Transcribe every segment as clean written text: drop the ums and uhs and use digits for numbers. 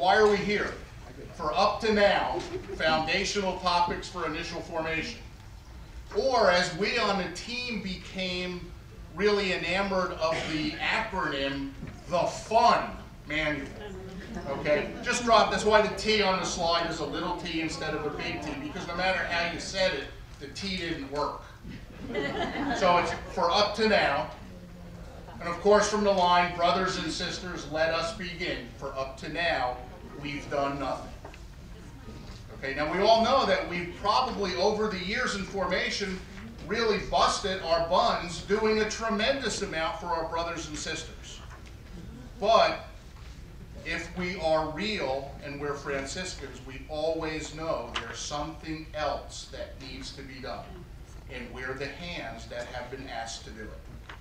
why are we here? For up to now, foundational topics for initial formation. Or as we on the team became really enamored of the acronym, the FUN manual. Okay, just drop, that's why the T on the slide is a little t instead of a big T, because no matter how you said it, the T didn't work. So it's for up to now. And of course from the line, brothers and sisters, let us begin. For up to now, we've done nothing. Okay, now we all know that we've probably over the years in formation really busted our buns doing a tremendous amount for our brothers and sisters. But if we are real and we're Franciscans, we always know there's something else that needs to be done. And we're the hands that have been asked to do it.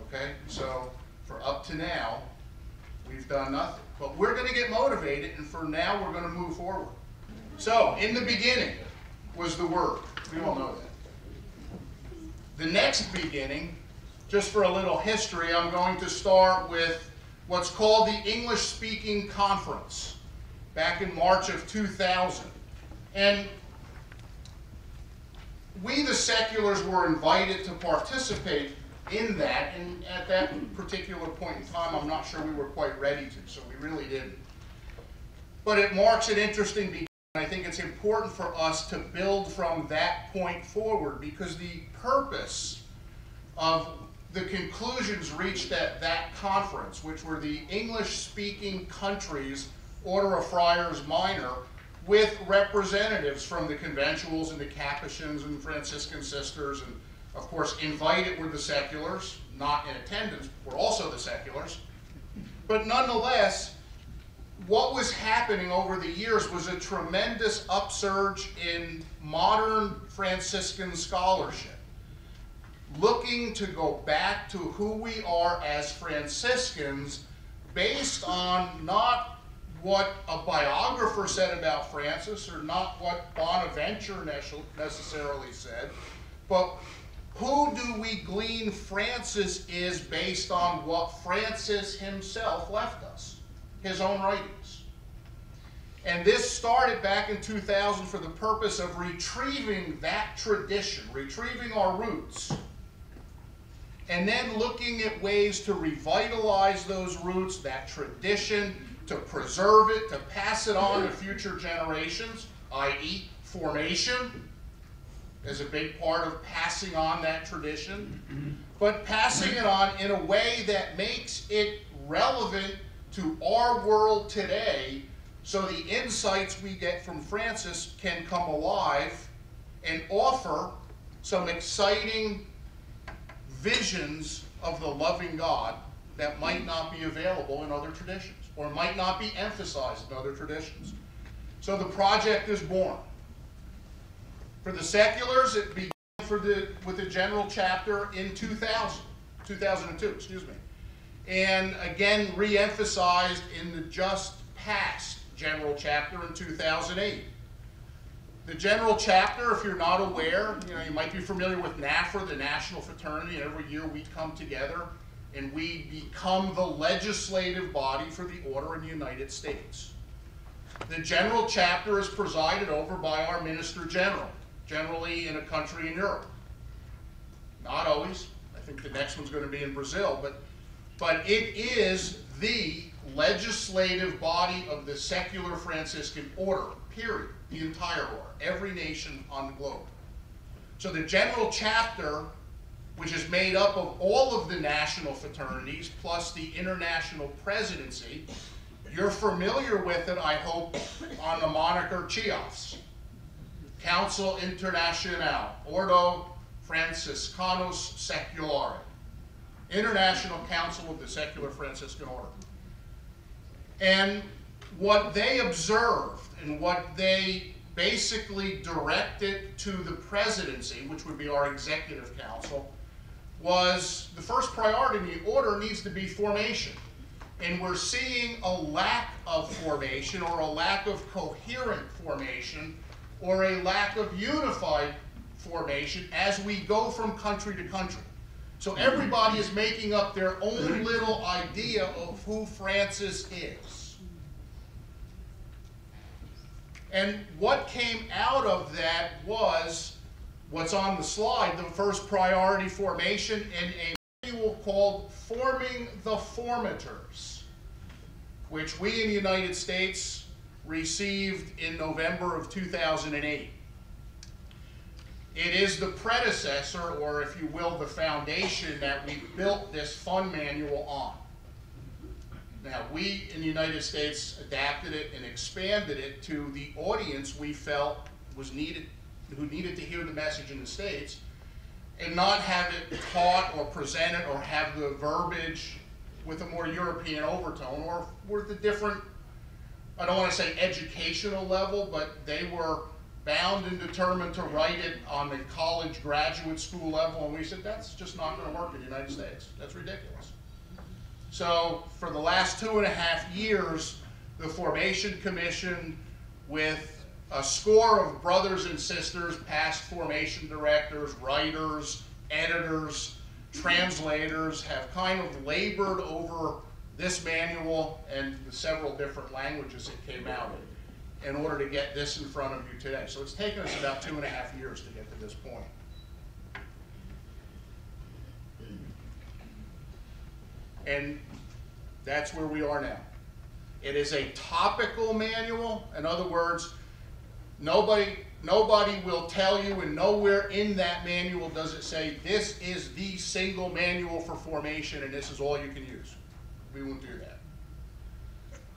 Okay? So, for up to now, we've done nothing. But we're going to get motivated, and for now, we're going to move forward. So, in the beginning was the Word. We all know that. The next beginning, just for a little history, I'm going to start with what's called the English-Speaking Conference back in March of 2000. And we, the seculars, were invited to participate in that, and at that particular point in time, I'm not sure we were quite ready to, so we really didn't. But it marks an interesting beginning. I think it's important for us to build from that point forward, because the purpose of the conclusions reached at that conference, which were the English-speaking countries' Order of Friars Minor, with representatives from the conventuals and the Capuchins and Franciscan sisters, and of course invited were the seculars, not in attendance, were also the seculars. But nonetheless, what was happening over the years was a tremendous upsurge in modern Franciscan scholarship, looking to go back to who we are as Franciscans based on not what a biographer said about Francis, or not what Bonaventure necessarily said, but who do we glean Francis is based on what Francis himself left us, his own writings. And this started back in 2000 for the purpose of retrieving that tradition, retrieving our roots, and then looking at ways to revitalize those roots, that tradition, to preserve it, to pass it on to future generations, i.e. formation is a big part of passing on that tradition, but passing it on in a way that makes it relevant to our world today, so the insights we get from Francis can come alive and offer some exciting visions of the loving God that might not be available in other traditions, or might not be emphasized in other traditions. So the project is born. For the seculars, it began with the general chapter in 2002, excuse me. And again, re-emphasized in the just passed general chapter in 2008. The general chapter, if you're not aware, you might be familiar with NAFR, the National Fraternity, and every year we come together and we become the legislative body for the order in the United States. The general chapter is presided over by our Minister General, generally in a country in Europe. Not always. I think the next one's going to be in Brazil, but it is the legislative body of the secular Franciscan order, period. The entire order, every nation on the globe. So the general chapter, which is made up of all of the national fraternities plus the international presidency, you're familiar with it, I hope, on the moniker CIAFS, Council Internacional Ordo Franciscanus Seculare, International Council of the Secular Franciscan Order. And what they observed and what they basically directed to the presidency, which would be our executive council, was the first priority in the order needs to be formation. And we're seeing a lack of formation, or a lack of coherent formation, or a lack of unified formation as we go from country to country. So everybody is making up their own little idea of who Francis is. And what came out of that was what's on the slide, the first priority formation in a manual called Forming the Formators, which we in the United States received in November of 2008. It is the predecessor, or if you will, the foundation that we built this fun manual on. Now, we in the United States adapted it and expanded it to the audience we felt was needed, who needed to hear the message in the States, and not have it taught or presented or have the verbiage with a more European overtone or with a different, I don't want to say educational level, but they were bound and determined to write it on the college graduate school level, and we said that's just not going to work in the United States. That's ridiculous. So for the last 2.5 years, the Formation Commission, with a score of brothers and sisters, past formation directors, writers, editors, translators, have kind of labored over this manual and the several different languages it came out in order to get this in front of you today. So it's taken us about 2.5 years to get to this point. And that's where we are now. It is a topical manual. In other words, nobody will tell you, and nowhere in that manual does it say, this is the single manual for formation and this is all you can use. We won't do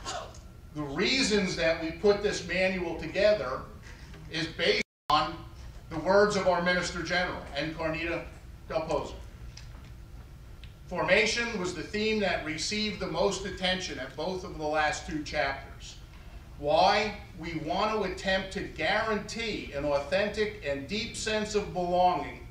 that. The reasons that we put this manual together is based on the words of our Minister General, Encarnita Del Pozo. Formation was the theme that received the most attention at both of the last 2 chapters. Why? We want to attempt to guarantee an authentic and deep sense of belonging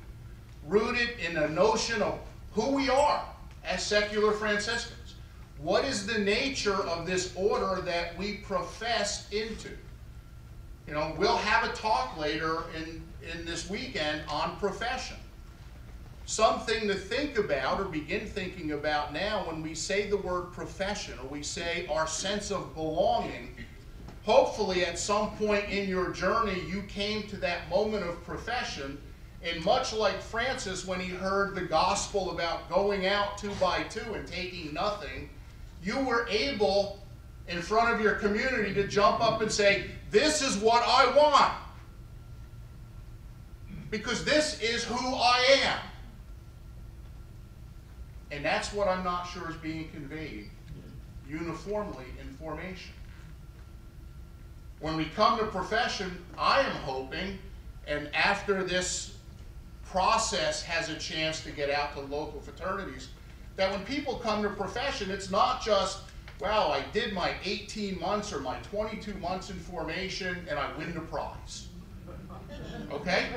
rooted in a notion of who we are as secular Franciscans. What is the nature of this order that we profess into? You know, we'll have a talk later in this weekend on profession. Something to think about or begin thinking about now when we say the word profession or we say our sense of belonging. Hopefully at some point in your journey you came to that moment of profession, and much like Francis when he heard the gospel about going out 2 by 2 and taking nothing, you were able in front of your community to jump up and say, this is what I want, because this is who I am. And that's what I'm not sure is being conveyed uniformly in formation. When we come to profession, I am hoping, and after this process has a chance to get out to local fraternities, that when people come to profession, it's not just, wow, I did my 18 months or my 22 months in formation and I win the prize. Okay?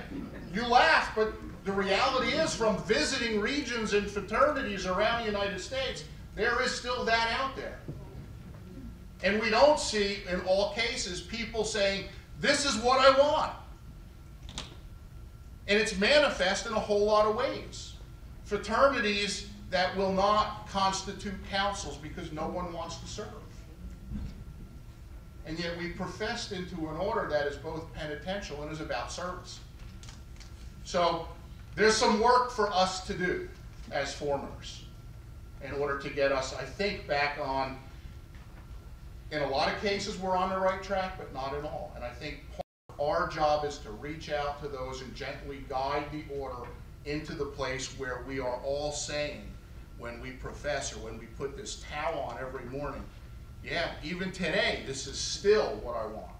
You laugh, but the reality is, from visiting regions and fraternities around the United States, there is still that out there. And we don't see, in all cases, people saying, this is what I want. And it's manifest in a whole lot of ways. Fraternities that will not constitute councils because no one wants to serve. And yet we professed into an order that is both penitential and is about service. So there's some work for us to do as formators in order to get us, I think, back on, in a lot of cases we're on the right track, but not in all. And I think our job is to reach out to those and gently guide the order into the place where we are all saying, when we profess or when we put this towel on every morning, yeah, even today, this is still what I want.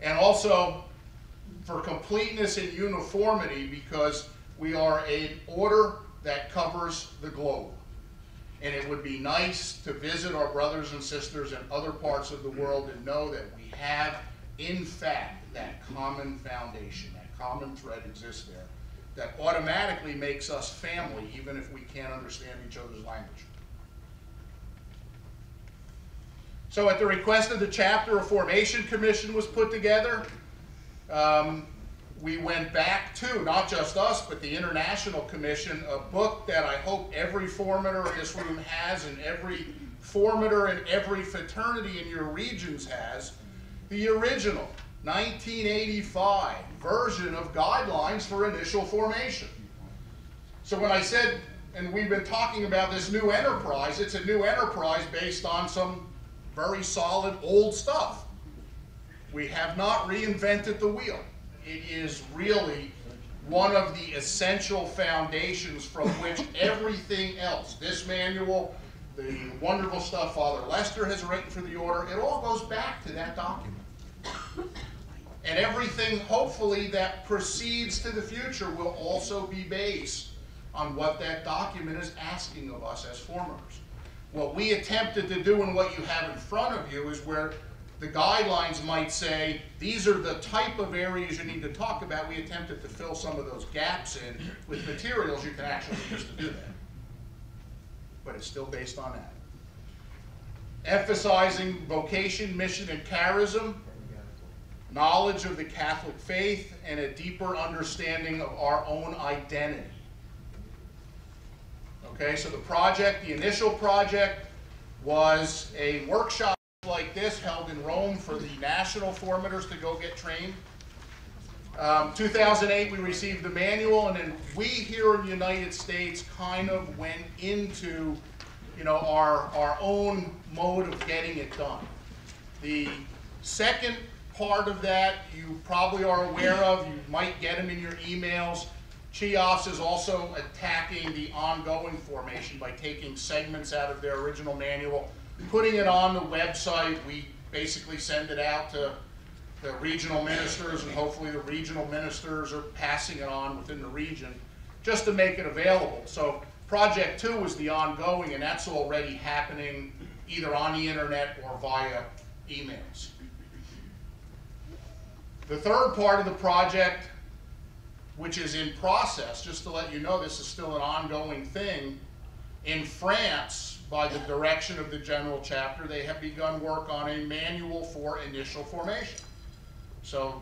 And also, for completeness and uniformity, because we are an order that covers the globe. And it would be nice to visit our brothers and sisters in other parts of the world and know that we have, in fact, that common foundation, that common thread exists there, that automatically makes us family, even if we can't understand each other's language. So at the request of the chapter, a formation commission was put together. We went back to, not just us, but the International Commission, a book that I hope every formator in this room has and every formator in every fraternity in your regions has the original 1985 version of guidelines for initial formation. So when I said, and we've been talking about this new enterprise, it's a new enterprise based on some very solid old stuff. We have not reinvented the wheel. It is really one of the essential foundations from which everything else, this manual, the wonderful stuff Father Lester has written for the order, it all goes back to that document. And everything, hopefully, that proceeds to the future will also be based on what that document is asking of us as formators. What we attempted to do and what you have in front of you is where the guidelines might say, these are the type of areas you need to talk about. We attempted to fill some of those gaps in with materials you can actually use to do that. But it's still based on that. Emphasizing vocation, mission, and charism, knowledge of the Catholic faith, and a deeper understanding of our own identity. Okay, so the project, the initial project, was a workshop like this held in Rome for the national formators to go get trained. 2008 we received the manual, and then we here in the United States kind of went into, you know, our own mode of getting it done. The second part of that you probably are aware of, you might get them in your emails. CHIOFS is also attacking the ongoing formation by taking segments out of their original manual, putting it on the website. We basically send it out to the regional ministers, and hopefully the regional ministers are passing it on within the region just to make it available. So Project 2 is the ongoing, and that's already happening either on the internet or via emails. The third part of the project, which is in process, just to let you know this is still an ongoing thing, in France, by the direction of the General Chapter, they have begun work on a manual for initial formation. So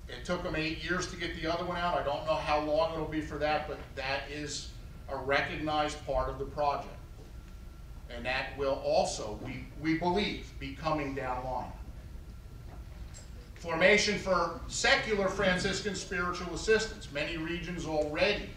it took them 8 years to get the other one out. I don't know how long it'll be for that, but that is a recognized part of the project. And that will also, we believe, be coming down the line. Formation for secular Franciscan spiritual assistants. Many regions already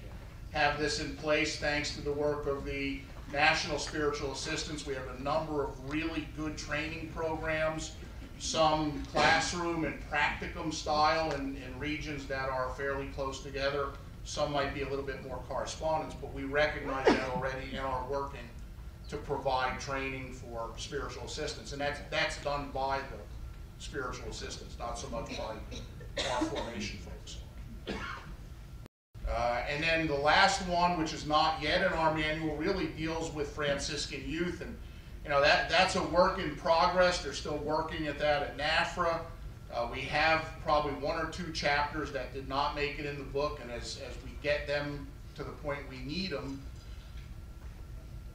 have this in place thanks to the work of the National Spiritual Assistants. We have a number of really good training programs, some classroom and practicum style in regions that are fairly close together. Some might be a little bit more correspondence, but we recognize that already and are working to provide training for spiritual assistants. And that's done by the spiritual assistants, not so much by our formation folks. And then the last one, which is not yet in our manual, really deals with Franciscan youth, and you know that's a work in progress. They're still working at that at NAFRA. We have probably 1 or 2 chapters that did not make it in the book, and as we get them to the point we need them,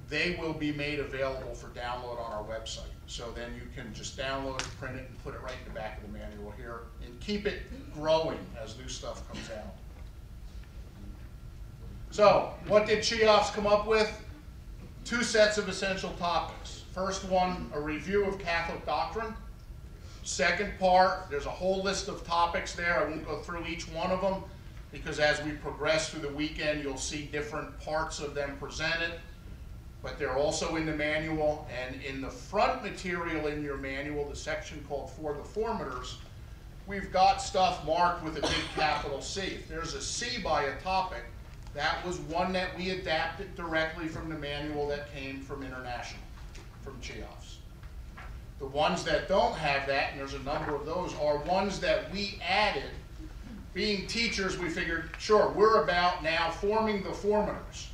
they will be made available for download on our website. So then you can just download it, print it, and put it right in the back of the manual here, and keep it growing as new stuff comes out. So, what did CHIOFS come up with? 2 sets of essential topics. First one, a review of Catholic doctrine. Second part, there's a whole list of topics there. I won't go through each one of them, because as we progress through the weekend, you'll see different parts of them presented. But they're also in the manual, and in the front material in your manual, the section called For the Formators, we've got stuff marked with a big capital C. If there's a C by a topic, that was one that we adapted directly from the manual that came from International, from CHIOFS. The ones that don't have that, and there's a number of those, are ones that we added. Being teachers, we figured, sure, we're about now forming the formators.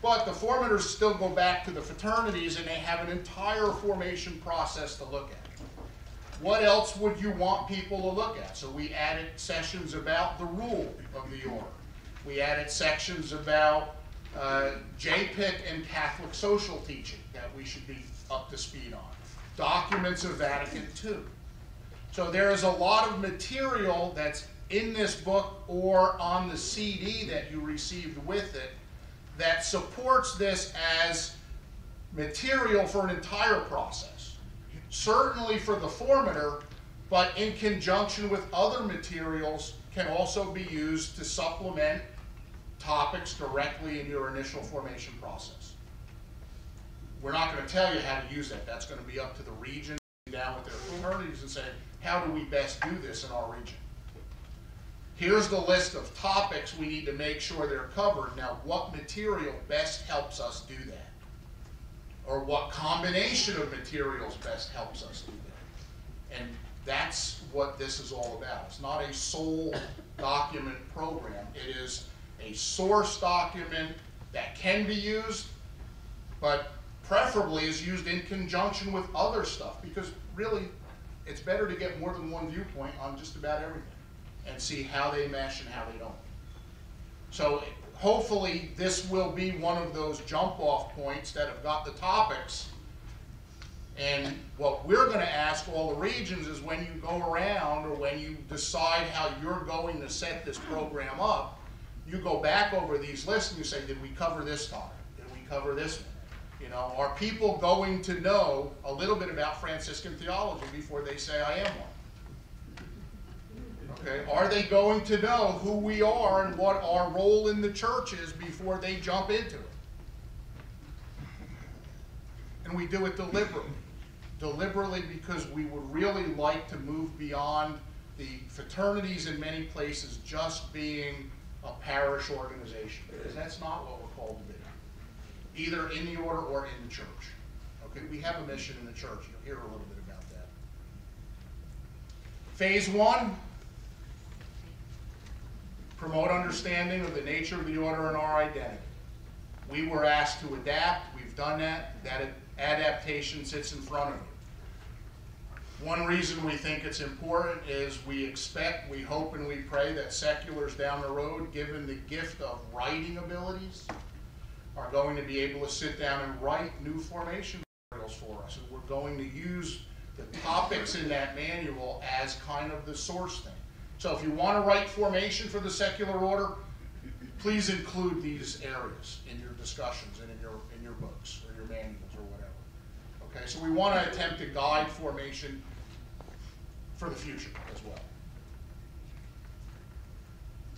But the formators still go back to the fraternities, and they have an entire formation process to look at. What else would you want people to look at? So we added sessions about the rule of the order. We added sections about JPIC and Catholic social teaching that we should be up to speed on. Documents of Vatican II. So there is a lot of material that's in this book or on the CD that you received with it that supports this as material for an entire process. Certainly for the formator, but in conjunction with other materials can also be used to supplement topics directly in your initial formation process. We're not going to tell you how to use that. That's going to be up to the region, down with their fraternities and say, how do we best do this in our region? Here's the list of topics we need to make sure they're covered. Now, what material best helps us do that? Or what combination of materials best helps us do that? And that's what this is all about. It's not a sole document program. It is a source document that can be used, but preferably is used in conjunction with other stuff, because really it's better to get more than one viewpoint on just about everything and see how they mesh and how they don't. So hopefully this will be one of those jump off points that have got the topics. And what we're going to ask all the regions is, when you go around or when you decide how you're going to set this program up, you go back over these lists and you say, did we cover this topic? Did we cover this one? You know, are people going to know a little bit about Franciscan theology before they say, I am one? Okay, are they going to know who we are and what our role in the church is before they jump into it? And we do it deliberately. Deliberately because we would really like to move beyond the fraternities in many places just being a parish organization, because that's not what we're called to be, either in the order or in the church. Okay, we have a mission in the church. You'll hear a little bit about that. Phase 1, promote understanding of the nature of the order and our identity. We were asked to adapt. We've done that. That adaptation sits in front of you. One reason we think it's important is we expect, we hope, and we pray that seculars down the road, given the gift of writing abilities, are going to be able to sit down and write new formation materials for us. And we're going to use the topics in that manual as kind of the source thing. So if you want to write formation for the secular order, please include these areas in your discussions and in your books or your manuals or whatever. Okay, so we want to attempt to guide formation for the future as well.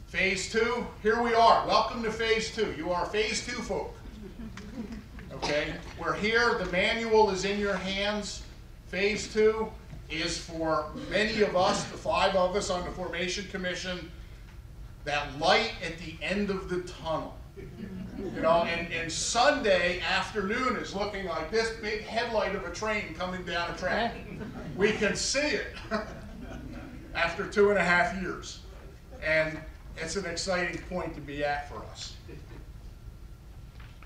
Phase 2, here we are. Welcome to Phase 2. You are Phase 2 folk. Okay, we're here. The manual is in your hands. Phase 2 is for many of us, the 5 of us on the Formation Commission, that light at the end of the tunnel. You know, and Sunday afternoon is looking like this big headlight of a train coming down a track. We can see it after 2.5 years. And it's an exciting point to be at for us.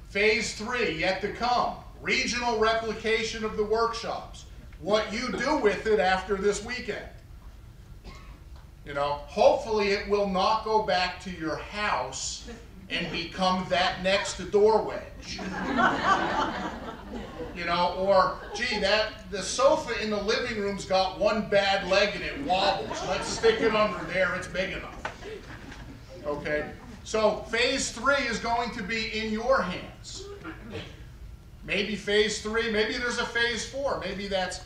Phase 3, yet to come. Regional replication of the workshops. What you do with it after this weekend. You know, hopefully it will not go back to your house and become that next door wedge. You know, or, gee, the sofa in the living room's got one bad leg and it wobbles. Let's stick it under there, it's big enough. Okay, so Phase 3 is going to be in your hands. Maybe Phase 3, maybe there's a Phase 4. Maybe that's,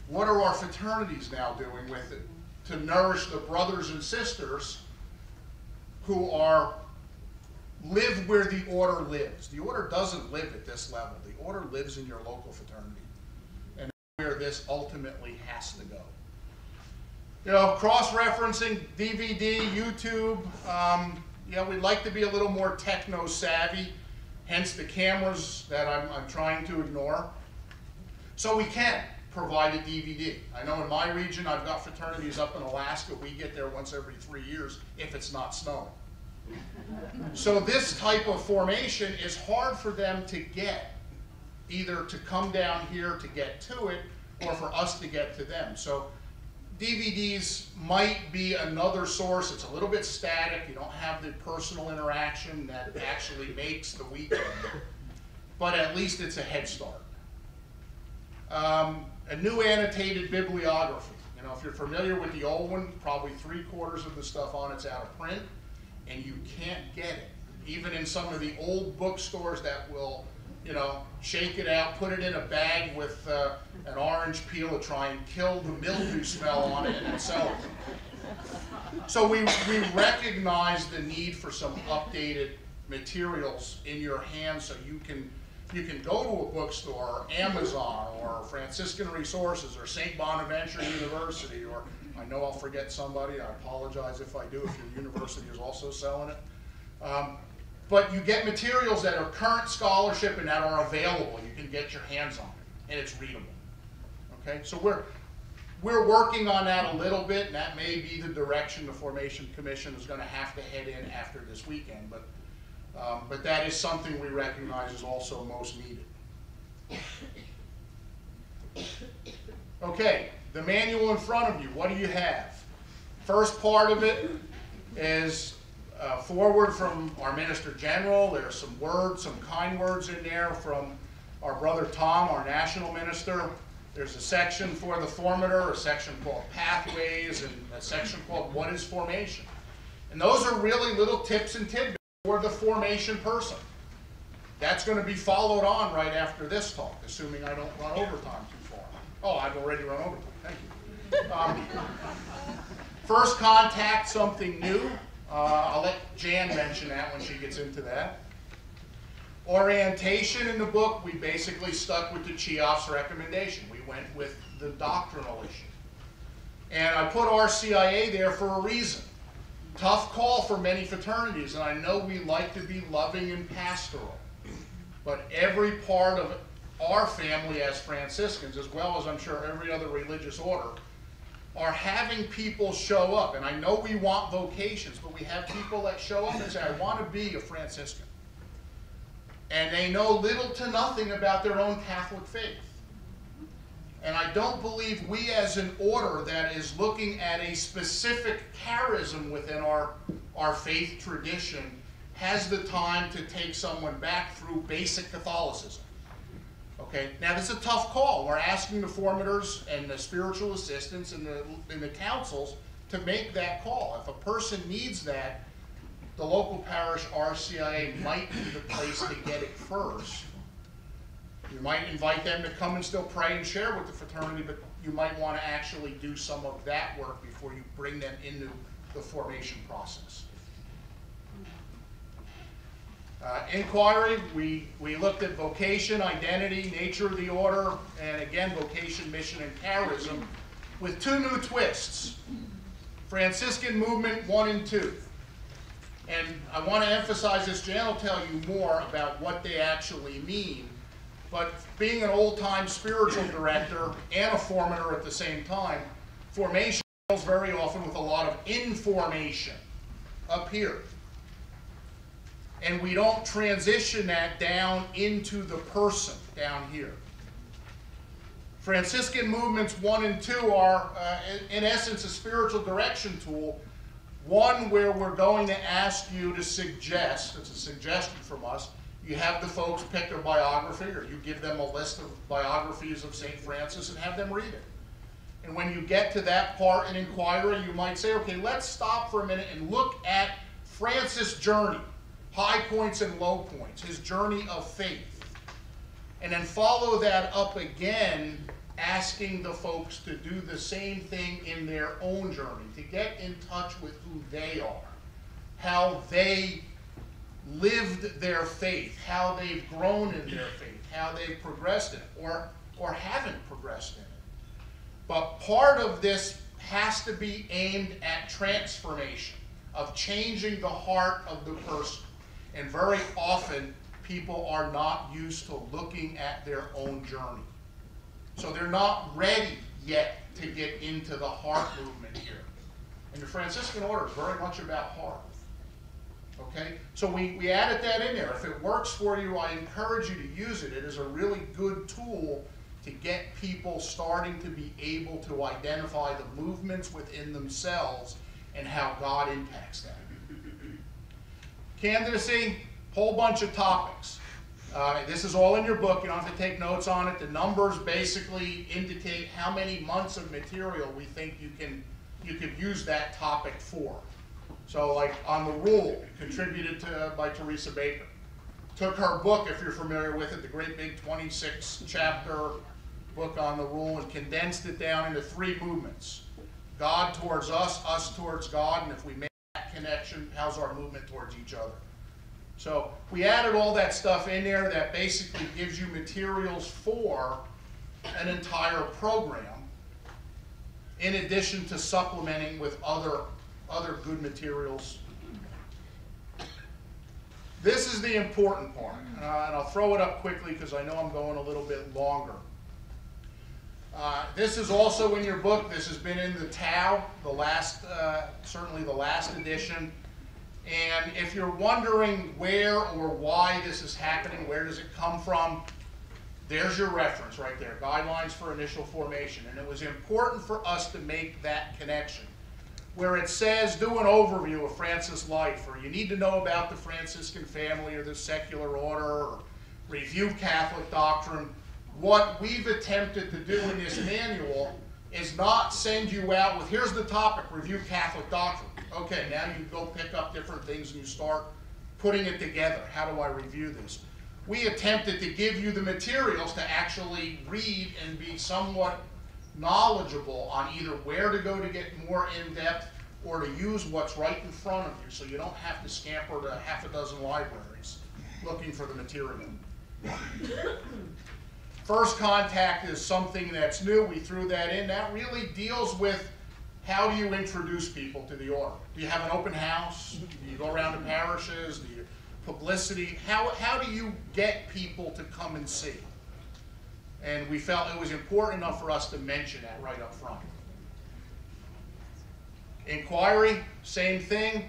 what are our fraternities now doing with it to nourish the brothers and sisters who live where the order lives. The order doesn't live at this level. The order lives in your local fraternity, and that's where this ultimately has to go. You know, cross-referencing, DVD, YouTube. Yeah, we'd like to be a little more techno-savvy, hence the cameras that I'm trying to ignore. So we can provide a DVD. I know in my region, I've got fraternities up in Alaska. We get there once every 3 years if it's not snowing. So this type of formation is hard for them to get, either to come down here to get to it or for us to get to them. So DVDs might be another source. It's a little bit static. You don't have the personal interaction that actually makes the weekend, but at least it's a head start. A new annotated bibliography. You know, if you're familiar with the old one, probably 3/4 of the stuff on it's out of print, and you can't get it. Even in some of the old bookstores that will you know, shake it out, put it in a bag with an orange peel to try and kill the mildew smell on it and sell it. So we recognize the need for some updated materials in your hands so you can go to a bookstore, or Amazon, or Franciscan Resources, or St. Bonaventure University, or I know I'll forget somebody, I apologize if I do, if your university is also selling it. But you get materials that are current scholarship and that are available. You can get your hands on it, and it's readable. Okay, so we're working on that a little bit, and that may be the direction the Formation Commission is going to have to head in after this weekend. But that is something we recognize is also most needed. Okay, the manual in front of you, what do you have? First part of it is forward from our Minister General. There's some words, some kind words in there from our brother Tom, our National Minister. There's a section for the formator, a section called Pathways, and a section called What is Formation? And those are really little tips and tidbits for the formation person. That's going to be followed on right after this talk, assuming I don't run overtime too far. Oh, I've already run overtime. Thank you. First contact, something new. I'll let Jan mention that when she gets into that. Orientation in the book, we basically stuck with the CHIOF's recommendation. We went with the doctrinal issue. And I put RCIA there for a reason. Tough call for many fraternities, and I know we like to be loving and pastoral. But every part of our family as Franciscans, as well as I'm sure every other religious order, are having people show up. And I know we want vocations, but we have people that show up and say, I want to be a Franciscan. And they know little to nothing about their own Catholic faith. And I don't believe we as an order that is looking at a specific charism within our faith tradition has the time to take someone back through basic Catholicism. Okay, now this is a tough call. We're asking the formators and the spiritual assistants and the councils to make that call. If a person needs that, the local parish RCIA might be the place to get it first. You might invite them to come and still pray and share with the fraternity, but you might want to actually do some of that work before you bring them into the formation process. Inquiry, we looked at vocation, identity, nature of the order, and again, vocation, mission, and charism, with two new twists. Franciscan Movement 1 and 2. And I want to emphasize this, Jan will tell you more about what they actually mean, but being an old-time spiritual director and a formator at the same time, formation deals very often with a lot of information up here. And we don't transition that down into the person down here. Franciscan Movements 1 and 2 are, in essence, a spiritual direction tool. One where we're going to ask you to suggest, it's a suggestion from us, you have the folks pick their biography, or you give them a list of biographies of St. Francis and have them read it. And when you get to that part in inquiry, you might say, okay, let's stop for a minute and look at Francis' journey, high points and low points, his journey of faith. And then follow that up again, asking the folks to do the same thing in their own journey, to get in touch with who they are, how they lived their faith, how they've grown in their faith, how they've progressed in it, or haven't progressed in it. But part of this has to be aimed at transformation, of changing the heart of the person. And very often, people are not used to looking at their own journey. So they're not ready yet to get into the heart movement here. And the Franciscan order is very much about heart. Okay? So we added that in there. If it works for you, I encourage you to use it. It is a really good tool to get people starting to be able to identify the movements within themselves and how God impacts them. Candidacy, whole bunch of topics. This is all in your book. You don't have to take notes on it. The numbers basically indicate how many months of material we think you could use that topic for. So like on the rule, contributed by Teresa Baker. took her book, if you're familiar with it, the great big 26-chapter book on the rule, and condensed it down into 3 movements. God towards us towards God, and if we make that connection, how's our movement towards each other? So we added all that stuff in there that basically gives you materials for an entire program, in addition to supplementing with other good materials. This is the important part, and I'll throw it up quickly because I know I'm going a little bit longer. This is also in your book. This has been in the TAO, certainly the last edition. And if you're wondering where or why this is happening, where does it come from, there's your reference right there, Guidelines for Initial Formation. And it was important for us to make that connection, where it says, do an overview of Francis life, or you need to know about the Franciscan family or the secular order, or review Catholic doctrine. What we've attempted to do in this manual is not send you out with, here's the topic, review Catholic doctrine. Okay, now you go pick up different things and you start putting it together. How do I review this? We attempted to give you the materials to actually read and be somewhat knowledgeable on either where to go to get more in-depth or to use what's right in front of you, so you don't have to scamper to half a dozen libraries looking for the material. First contact is something that's new. We threw that in. That really deals with how do you introduce people to the order. Do you have an open house? Do you go around to parishes? Do you publicity? How do you get people to come and see? And we felt it was important enough for us to mention that right up front. Inquiry, same thing.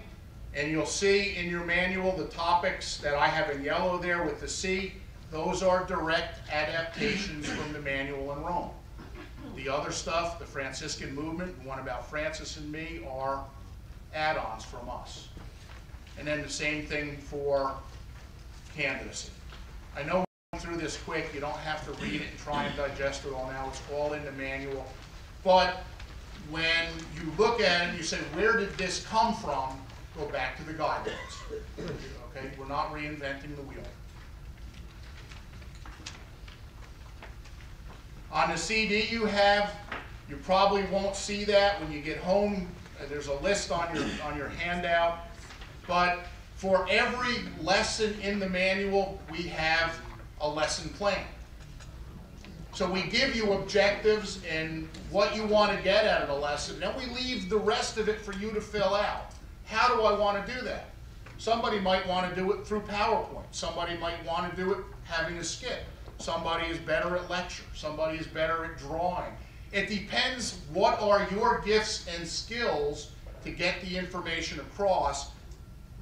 And you'll see in your manual the topics that I have in yellow there with the C. Those are direct adaptations from the manual in Rome. The other stuff, the Franciscan movement, the one about Francis and me, are add-ons from us. And then the same thing for candidacy. I know we're going through this quick. You don't have to read it and try and digest it all now. It's all in the manual. But when you look at it and you say, where did this come from? Go back to the guidelines. Okay? We're not reinventing the wheel. On the CD you probably won't see that when you get home. There's a list on your handout. But for every lesson in the manual, we have a lesson plan. So we give you objectives and what you want to get out of the lesson. Then we leave the rest of it for you to fill out. How do I want to do that? Somebody might want to do it through PowerPoint. Somebody might want to do it having a skit. Somebody is better at lecture. Somebody is better at drawing. It depends what are your gifts and skills to get the information across.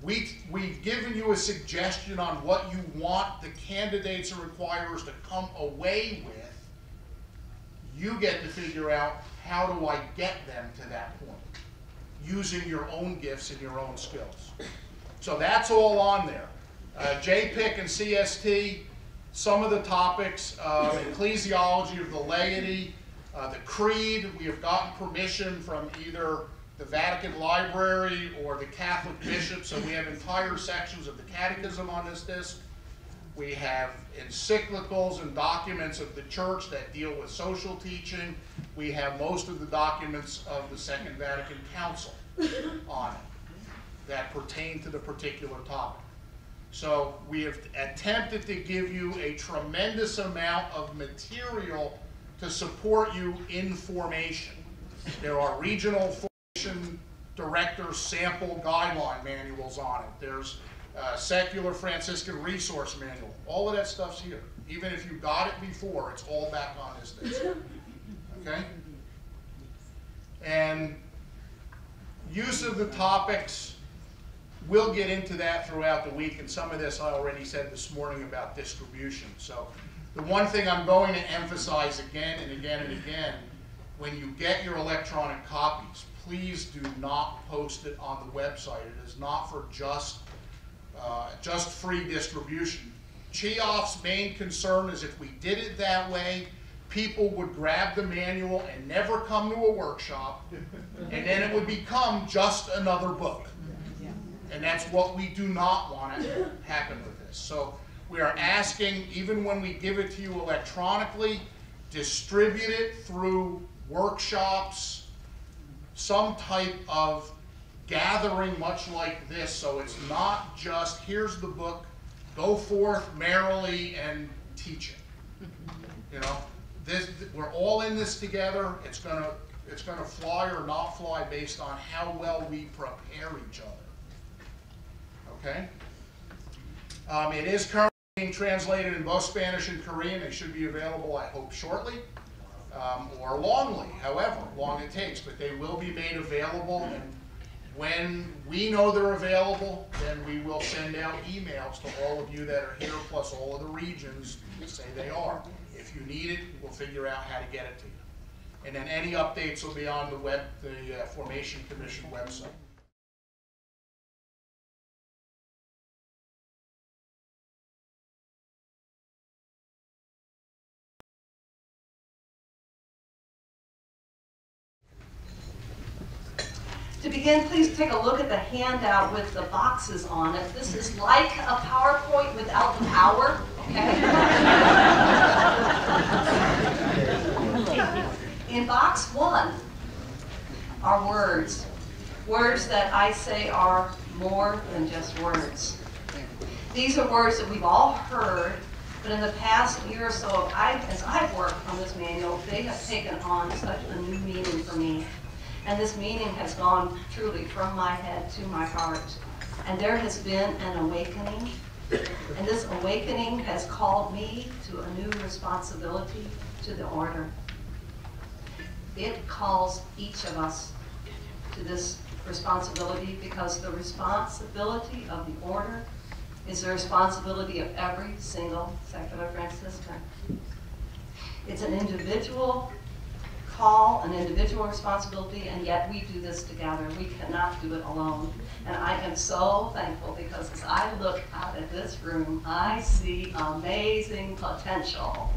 We've given you a suggestion on what you want the candidates or requirers to come away with. You get to figure out, how do I get them to that point, using your own gifts and your own skills. So that's all on there. JPIC and CST, some of the topics, ecclesiology of the laity, the creed. We have gotten permission from either the Vatican Library or the Catholic bishops, so we have entire sections of the Catechism on this disc. We have encyclicals and documents of the church that deal with social teaching. We have most of the documents of the Second Vatican Council on it that pertain to the particular topic. So we have attempted to give you a tremendous amount of material to support you in formation. There are regional formation director sample guideline manuals on it. There's secular Franciscan resource manual. All of that stuff's here. Even if you got it before, it's all back on this disc. Okay? And use of the topics, we'll get into that throughout the week, and some of this I already said this morning about distribution. So the one thing I'm going to emphasize again and again and again, when you get your electronic copies, please do not post it on the website. It is not for just free distribution. CHIOF's main concern is if we did it that way, people would grab the manual and never come to a workshop, and then it would become just another book. And that's what we do not want to happen with this. So We are asking, even when we give it to you electronically, distribute it through workshops, some type of gathering much like this, so it's not just, here's the book, go forth merrily and teach it. You know, we're all in this together. It's gonna fly or not fly based on how well we prepare each other. Okay? It is currently being translated in both Spanish and Korean. They should be available, I hope, shortly, or longly, however long it takes. But they will be made available, and when we know they're available, then we will send out emails to all of you that are here, plus all of the regions that say they are. If you need it, we'll figure out how to get it to you. And then any updates will be on the Formation Commission website. To begin, please take a look at the handout with the boxes on it. This is like a PowerPoint without the power, okay? In box 1 are words. Words that I say are more than just words. These are words that we've all heard, but in the past year or so, as I've worked on this manual, they have taken on such a new meaning for me. And this meaning has gone truly from my head to my heart. And there has been an awakening. And this awakening has called me to a new responsibility to the order. It calls each of us to this responsibility because the responsibility of the order is the responsibility of every single secular Franciscan. It's an individual call, an individual responsibility, and yet we do this together. We cannot do it alone. And I am so thankful because as I look out at this room, I see amazing potential.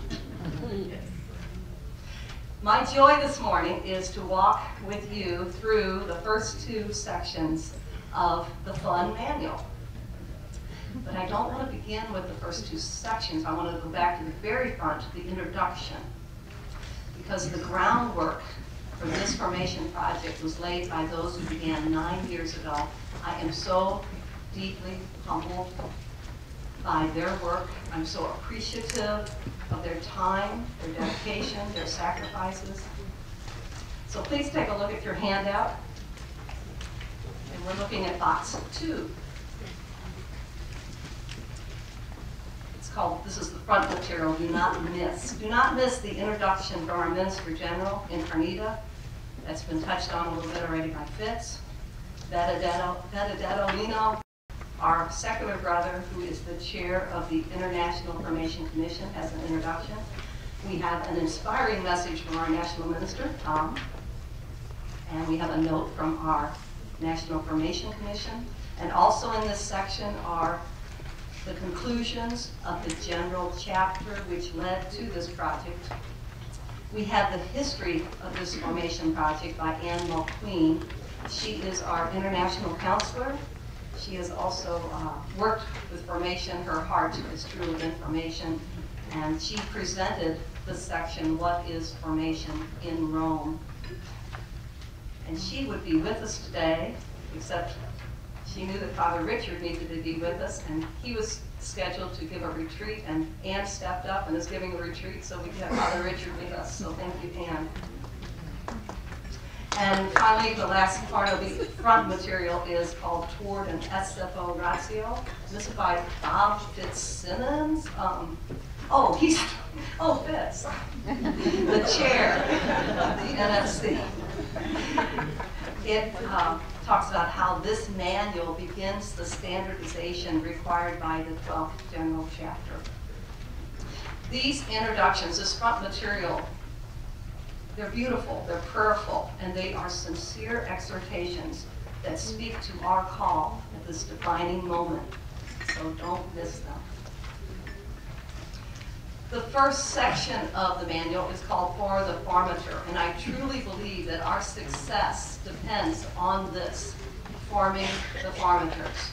My joy this morning is to walk with you through the first 2 sections of the Fun Manual. But I don't want to begin with the first 2 sections. I want to go back to the very front, the introduction. Because the groundwork for this formation project was laid by those who began 9 years ago. I am so deeply humbled by their work. I'm so appreciative of their time, their dedication, their sacrifices. So please take a look at your handout. And we're looking at box 2. This is the front material, do not miss. Do not miss the introduction from our Minister General in Carnita. That's been touched on a little bit already by Fitz. Benedetto Lino, our secular brother, who is the chair of the International Formation Commission, has an introduction. We have an inspiring message from our National Minister, Tom. And we have a note from our National Formation Commission. And also in this section are the conclusions of the general chapter which led to this project. We have the history of this formation project by Anne Mulqueen. She is our international counselor. She has also worked with formation. Her heart is true within formation. And she presented the section, What is Formation in Rome? And she would be with us today, except she knew that Father Richard needed to be with us, and he was scheduled to give a retreat, and Anne stepped up and is giving a retreat, so we have Father Richard with us, so thank you, Anne. And finally, the last part of the front material is called Toward an SFO Ratio. This is by Bob Fitzsimmons. Fitz, the chair of the NFC. It talks about how this manual begins the standardization required by the 12th General Chapter. These introductions, this front material, they're beautiful, they're prayerful, and they are sincere exhortations that speak to our call at this defining moment. So don't miss them. The first section of the manual is called For the Formator, and I truly believe that our success depends on this, forming the formators.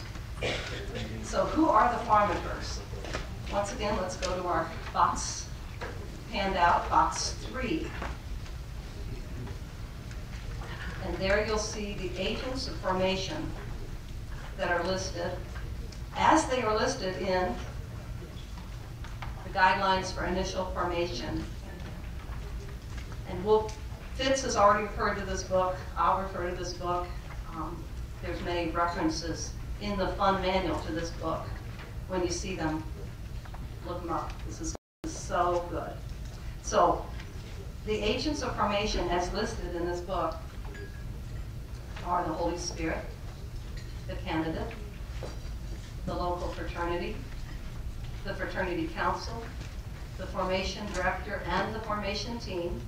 So who are the formators? Once again, let's go to our box handout, box 3. And there you'll see the agents of formation that are listed as they are listed in the guidelines for initial formation. And Fitz has already referred to this book. I'll refer to this book. There's many references in the fun manual to this book. When you see them, look them up. This is so good. So, the agents of formation as listed in this book are the Holy Spirit, the candidate, the local fraternity, the fraternity council, the formation director, and the formation team.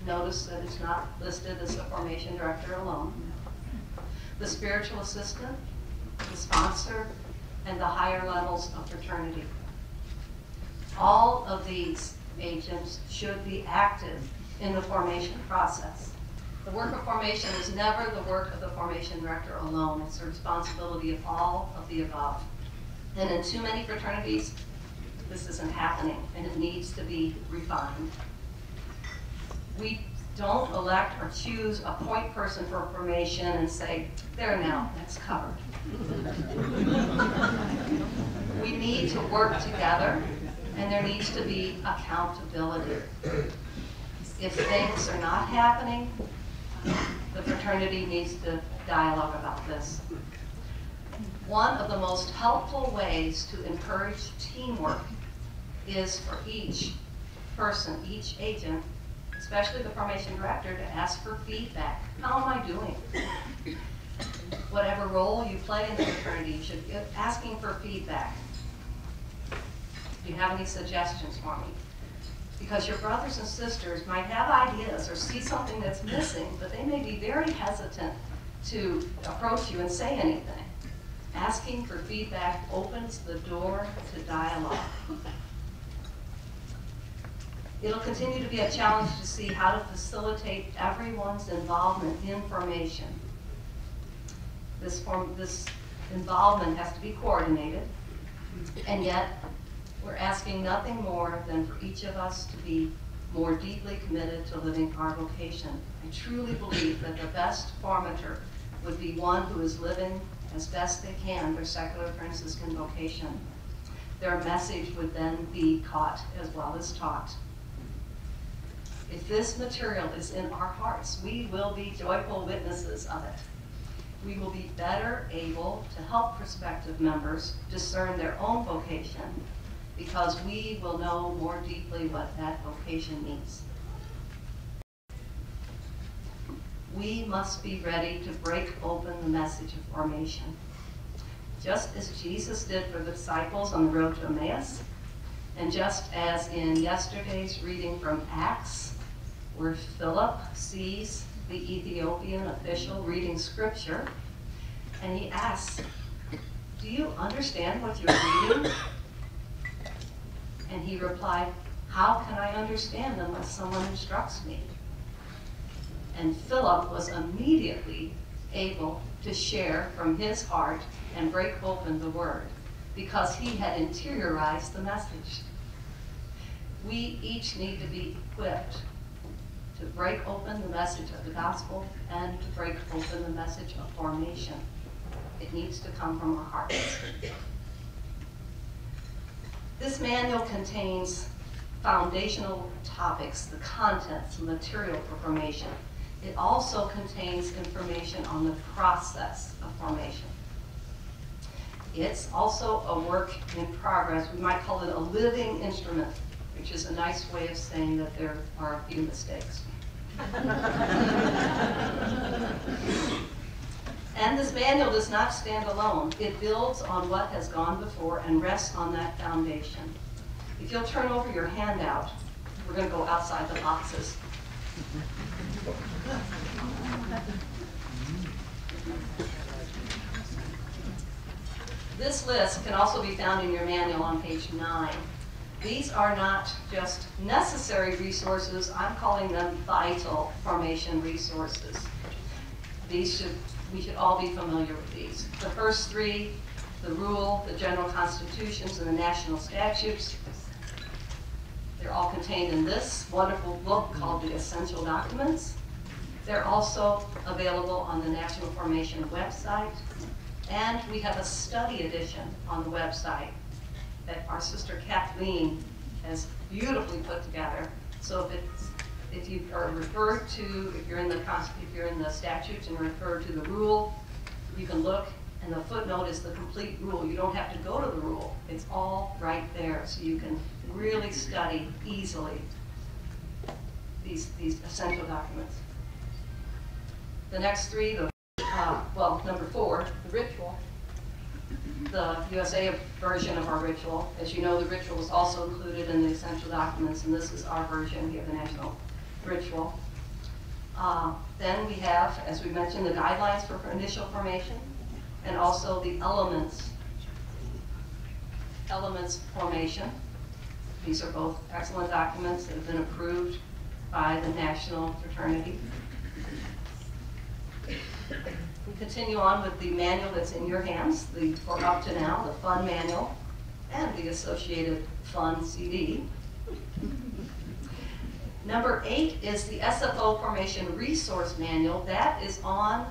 Notice that it's not listed as the formation director alone. The spiritual assistant, the sponsor, and the higher levels of fraternity. All of these agents should be active in the formation process. The work of formation is never the work of the formation director alone. It's the responsibility of all of the above. And in too many fraternities, this isn't happening, and it needs to be refined. We don't elect or choose a point person for formation and say, there now, that's covered. We need to work together, and there needs to be accountability. If things are not happening, the fraternity needs to dialogue about this. One of the most helpful ways to encourage teamwork is for each person, each agent, especially the formation director, to ask for feedback. How am I doing? Whatever role you play in the fraternity, you should be asking for feedback. Do you have any suggestions for me? Because your brothers and sisters might have ideas or see something that's missing, but they may be very hesitant to approach you and say anything. Asking for feedback opens the door to dialogue. It'll continue to be a challenge to see how to facilitate everyone's involvement in formation. This involvement has to be coordinated, and yet we're asking nothing more than for each of us to be more deeply committed to living our vocation. I truly believe that the best formator would be one who is living as best they can their secular Franciscan vocation. Their message would then be caught as well as taught. If this material is in our hearts, we will be joyful witnesses of it. We will be better able to help prospective members discern their own vocation, because we will know more deeply what that vocation means. We must be ready to break open the message of formation. Just as Jesus did for the disciples on the road to Emmaus, and just as in yesterday's reading from Acts, where Philip sees the Ethiopian official reading scripture, and he asks, "Do you understand what you're reading?" And he replied, "How can I understand unless someone instructs me?" And Philip was immediately able to share from his heart and break open the word, because he had interiorized the message. We each need to be equipped to break open the message of the gospel and to break open the message of formation. It needs to come from our hearts. This manual contains foundational topics, the contents, the material for formation. It also contains information on the process of formation. It's also a work in progress. We might call it a living instrument, which is a nice way of saying that there are a few mistakes. And this manual does not stand alone. It builds on what has gone before and rests on that foundation. If you'll turn over your handout, we're going to go outside the boxes. This list can also be found in your manual on page 9. These are not just necessary resources, I'm calling them vital formation resources. We should all be familiar with these. The first three the rule, the general constitutions, and the national statutes. They're all contained in this wonderful book called The Essential Documents. They're also available on the National Formation website. And we have a study edition on the website that our sister Kathleen has beautifully put together. So if you are referred to, if you're in the statutes and referred to the rule, you can look, and the footnote is the complete rule. You don't have to go to the rule. It's all right there, so you can really study easily these essential documents. The next three, number 4, the ritual. The USA version of our ritual. As you know, the ritual is also included in the essential documents, and this is our version here, the national ritual. Then we have, as we mentioned, the guidelines for initial formation, and also the elements formation. These are both excellent documents that have been approved by the national fraternity. We continue on with the manual that's in your hands, for up to now, the fund manual and the associated fund CD. Number 8 is the SFO Formation Resource Manual. That is on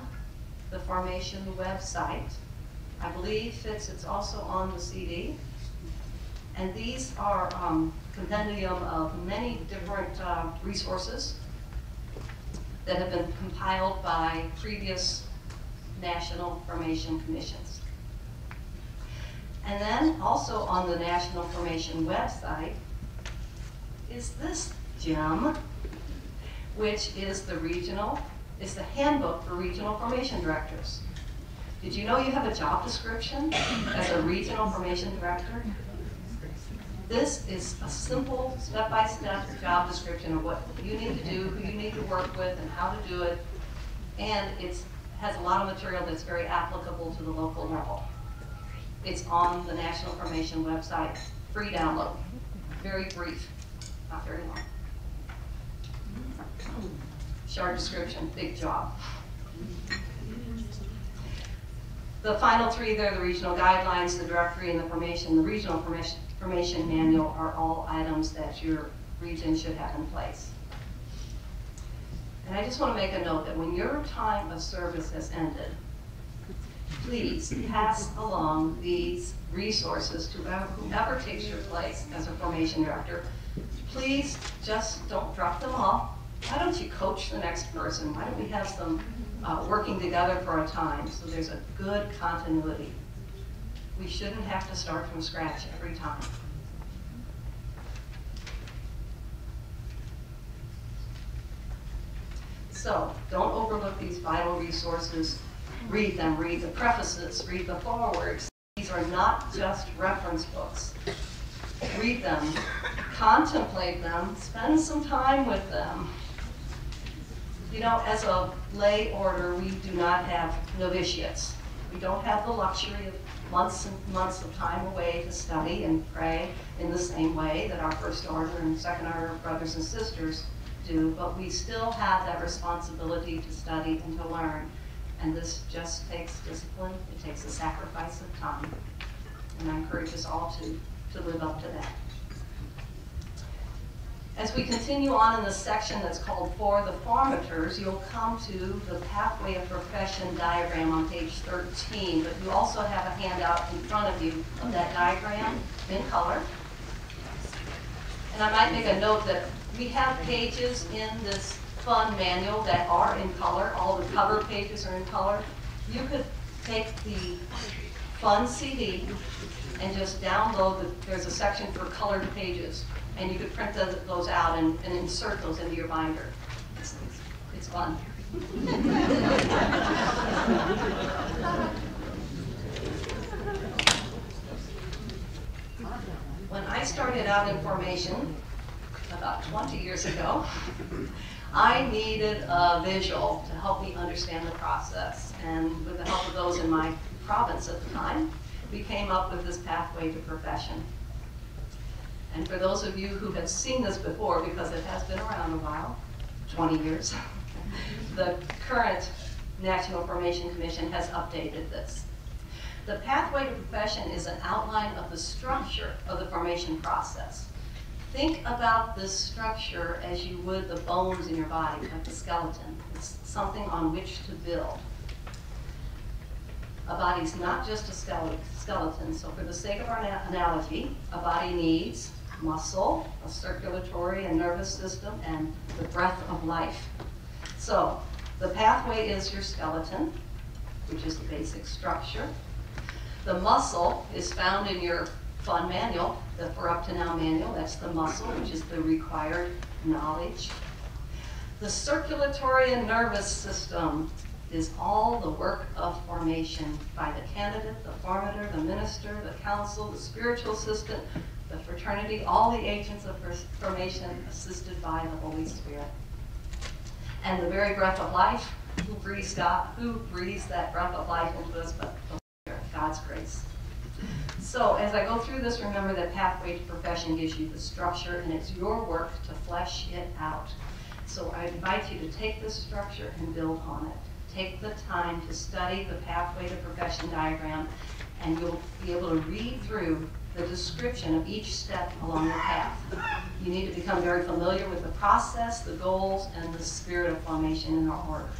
the Formation website. I believe it's also on the CD. And these are compendium of many different resources that have been compiled by previous National Formation Commissions. And then also on the National Formation website is this gem, which is it's the handbook for regional formation directors. Did you know you have a job description as a regional formation director? This is a simple step-by-step job description of what you need to do, who you need to work with, and how to do it. And it has a lot of material that's very applicable to the local level. It's on the National Formation website, free download. Very brief, not very long. Short description, big job. The final 3 there, the regional guidelines, the directory, and the formation, the regional formation manual are all items that your region should have in place. And I just want to make a note that when your time of service has ended, please pass along these resources to whoever takes your place as a formation director. Please just don't drop them off. Why don't you coach the next person? Why don't we have some working together for a time so there's a good continuity? We shouldn't have to start from scratch every time. So don't overlook these vital resources. Read them, read the prefaces, read the forewords. These are not just reference books. Read them, contemplate them, spend some time with them. You know, as a lay order, we do not have novitiates. We don't have the luxury of months and months of time away to study and pray in the same way that our first order and second order brothers and sisters do, but we still have that responsibility to study and to learn. And this just takes discipline, it takes a sacrifice of time. And I encourage us all to live up to that. As we continue on in the section that's called For the Formators, you'll come to the Pathway of Profession diagram on page 13, but you also have a handout in front of you of that diagram in color. And I might make a note that we have pages in this fund manual that are in color. All the cover pages are in color. You could take the fund CD and just download, there's a section for colored pages, and you could print those out and insert those into your binder. It's fun. When I started out in formation, about 20 years ago, I needed a visual to help me understand the process. And with the help of those in my province at the time, we came up with this Pathway to Profession. And for those of you who have seen this before, because it has been around a while, 20 years, the current National Formation Commission has updated this. The pathway to profession is an outline of the structure of the formation process. Think about this structure as you would the bones in your body, like the skeleton. It's something on which to build. A body's not just a skeleton, so for the sake of our analogy, a body needs muscle, a circulatory and nervous system, and the breath of life. So the pathway is your skeleton, which is the basic structure. The muscle is found in your fun manual, the For Up to Now manual. That's the muscle, which is the required knowledge. The circulatory and nervous system is all the work of formation by the candidate, the formator, the minister, the council, the spiritual assistant, the fraternity, all the agents of formation assisted by the Holy Spirit. And the very breath of life, who breathes that breath of life into us but the Holy Spirit, God's grace. So as I go through this, remember that pathway to profession gives you the structure, and it's your work to flesh it out. So I invite you to take this structure and build on it. Take the time to study the pathway to profession diagram, and you'll be able to read through the description of each step along the path. You need to become very familiar with the process, the goals, and the spirit of formation in our order.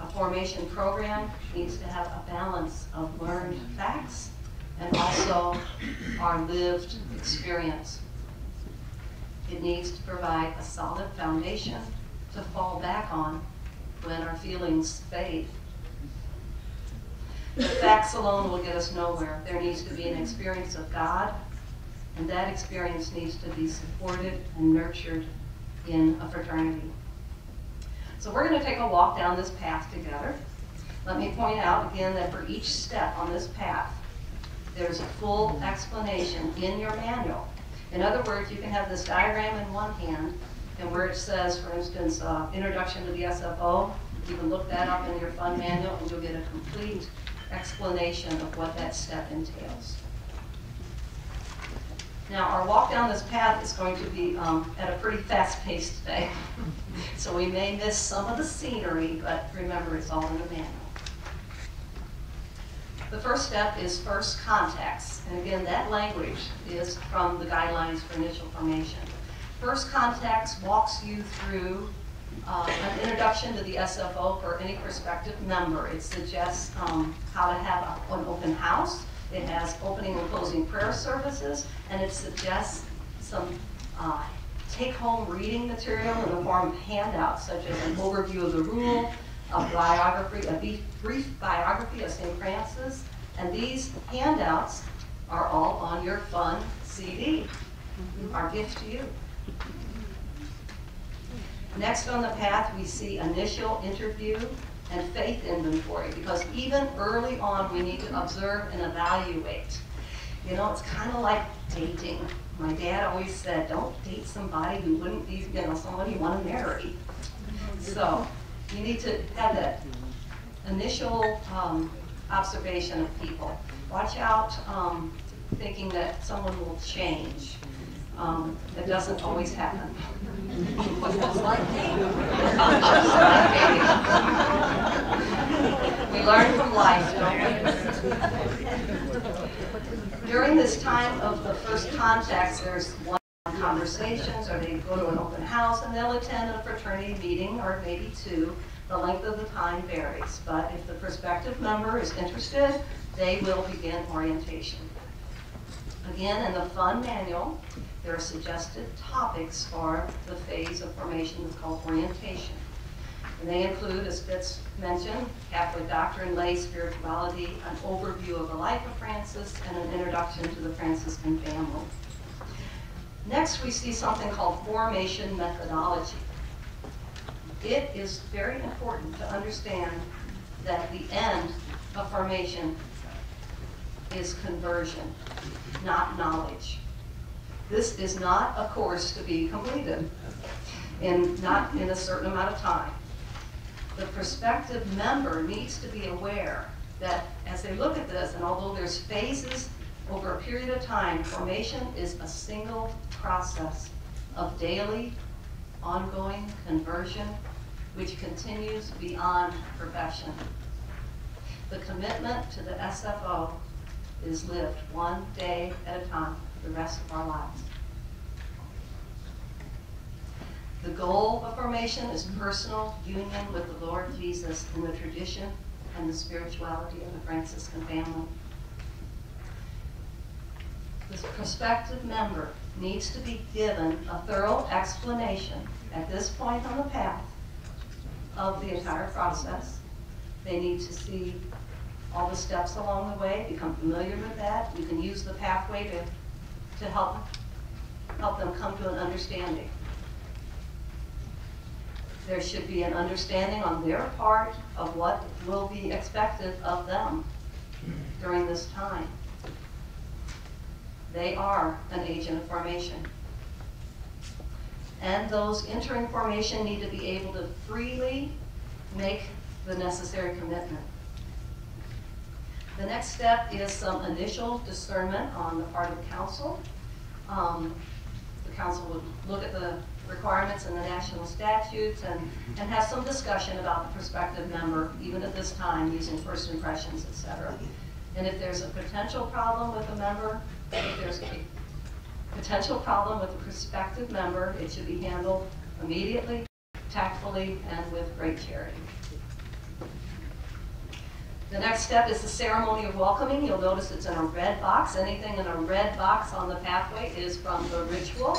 A formation program needs to have a balance of learned facts and also our lived experience. It needs to provide a solid foundation to fall back on when our feelings fade. The facts alone will get us nowhere. There needs to be an experience of God, and that experience needs to be supported and nurtured in a fraternity. So we're going to take a walk down this path together. Let me point out again that for each step on this path, there's a full explanation in your manual. In other words, you can have this diagram in one hand, and where it says, for instance, Introduction to the SFO, you can look that up in your fund manual and you'll get a complete explanation of what that step entails. Now, our walk down this path is going to be at a pretty fast pace today. So we may miss some of the scenery, but remember, it's all in the manual. The first step is first contacts. And again, that language is from the guidelines for initial formation. First contacts walks you through an introduction to the SFO for any prospective member. It suggests how to have an open house. It has opening and closing prayer services, and it suggests some take-home reading material in the form of handouts, such as an overview of the rule, a biography, a brief biography of St. Francis, and these handouts are all on your fun CD, our gift to you. Next on the path, we see initial interview and faith inventory, because even early on, we need to observe and evaluate. You know, it's kind of like dating. My dad always said, don't date somebody who wouldn't be, you know, someone you want to marry. So you need to have that initial observation of people. Watch out thinking that someone will change. That doesn't always happen. Just like dating. We learn from life, don't we? During this time of the first contacts, there's one conversations, or they go to an open house, and they'll attend a fraternity meeting, or maybe two. The length of the time varies, but if the prospective member is interested, they will begin orientation. Again, in the fund manual, there are suggested topics for the phase of formation that's called orientation. And they include, as Fitz mentioned, Catholic doctrine, lay spirituality, an overview of the life of Francis, and an introduction to the Franciscan family. Next, we see something called formation methodology. It is very important to understand that the end of formation is conversion, not knowledge. This is not a course to be completed, not in a certain amount of time. The prospective member needs to be aware that as they look at this, and although there's phases over a period of time, formation is a single process of daily, ongoing conversion, which continues beyond profession. The commitment to the SFO is lived one day at a time for the rest of our lives. The goal of formation is personal union with the Lord Jesus in the tradition and the spirituality of the Franciscan family. This prospective member needs to be given a thorough explanation at this point on the path of the entire process. They need to see all the steps along the way, become familiar with that. You can use the pathway to help them come to an understanding. There should be an understanding on their part of what will be expected of them during this time. They are an agent of formation. And those entering formation need to be able to freely make the necessary commitment. The next step is some initial discernment on the part of the council. The council would look at the requirements in the national statutes and have some discussion about the prospective member, even at this time, using first impressions, etc. And if there's a potential problem with a member, if there's a potential problem with a prospective member, it should be handled immediately, tactfully, and with great charity. The next step is the ceremony of welcoming. You'll notice it's in a red box. Anything in a red box on the pathway is from the ritual.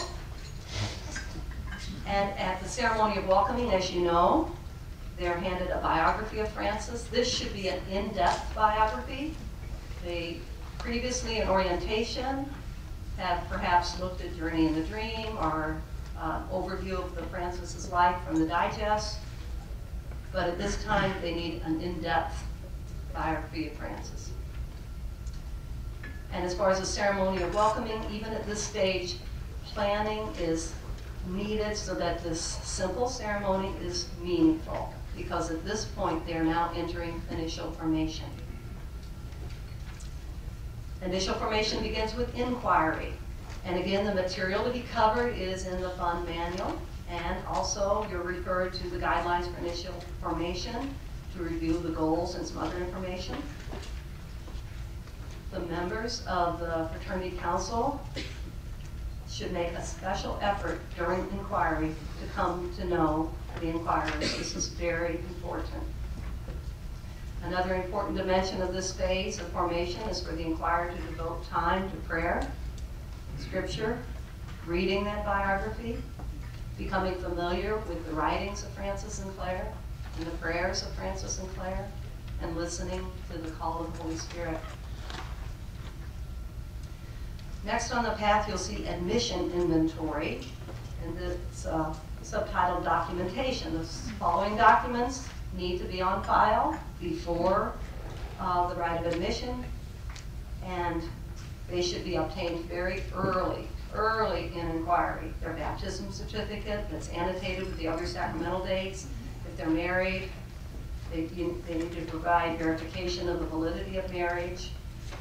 And at the ceremony of welcoming, as you know, they're handed a biography of Francis. This should be an in-depth biography. They previously in orientation have perhaps looked at Journey in the Dream or overview of the Francis's life from the digest. But at this time, they need an in-depth biography of Francis. And as far as the ceremony of welcoming, even at this stage, planning is needed so that this simple ceremony is meaningful, because at this point they are now entering initial formation. Initial formation begins with inquiry, and again the material to be covered is in the fund manual, and also you're referred to the guidelines for initial formation to review the goals and some other information. The members of the fraternity council should make a special effort during inquiry to come to know the inquirers. This is very important. Another important dimension of this phase of formation is for the inquirer to devote time to prayer, scripture, reading that biography, becoming familiar with the writings of Francis and Clare and the prayers of Francis and Clare, and listening to the call of the Holy Spirit. Next on the path, you'll see admission inventory, and it's subtitled documentation. The following documents need to be on file before the rite of admission, and they should be obtained very early in inquiry. Their baptism certificate that's annotated with the other sacramental dates. If they're married, they need to provide verification of the validity of marriage.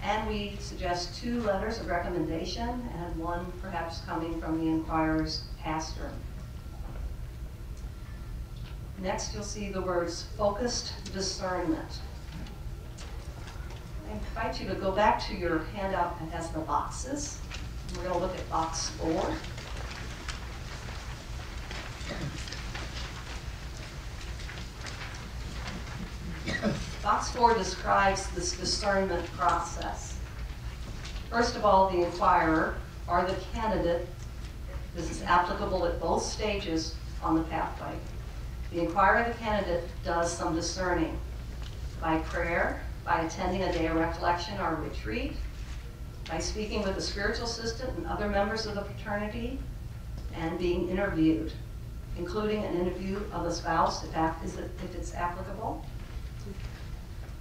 And we suggest 2 letters of recommendation, and one perhaps coming from the inquirer's pastor. Next, you'll see the words focused discernment. I invite you to go back to your handout that has the boxes. We're going to look at box 4. Box 4 describes this discernment process. First of all, the inquirer, or the candidate, this is applicable at both stages on the pathway. The inquirer, the candidate, does some discerning by prayer, by attending a day of recollection or a retreat, by speaking with a spiritual assistant and other members of the fraternity, and being interviewed, including an interview of the spouse if it's applicable.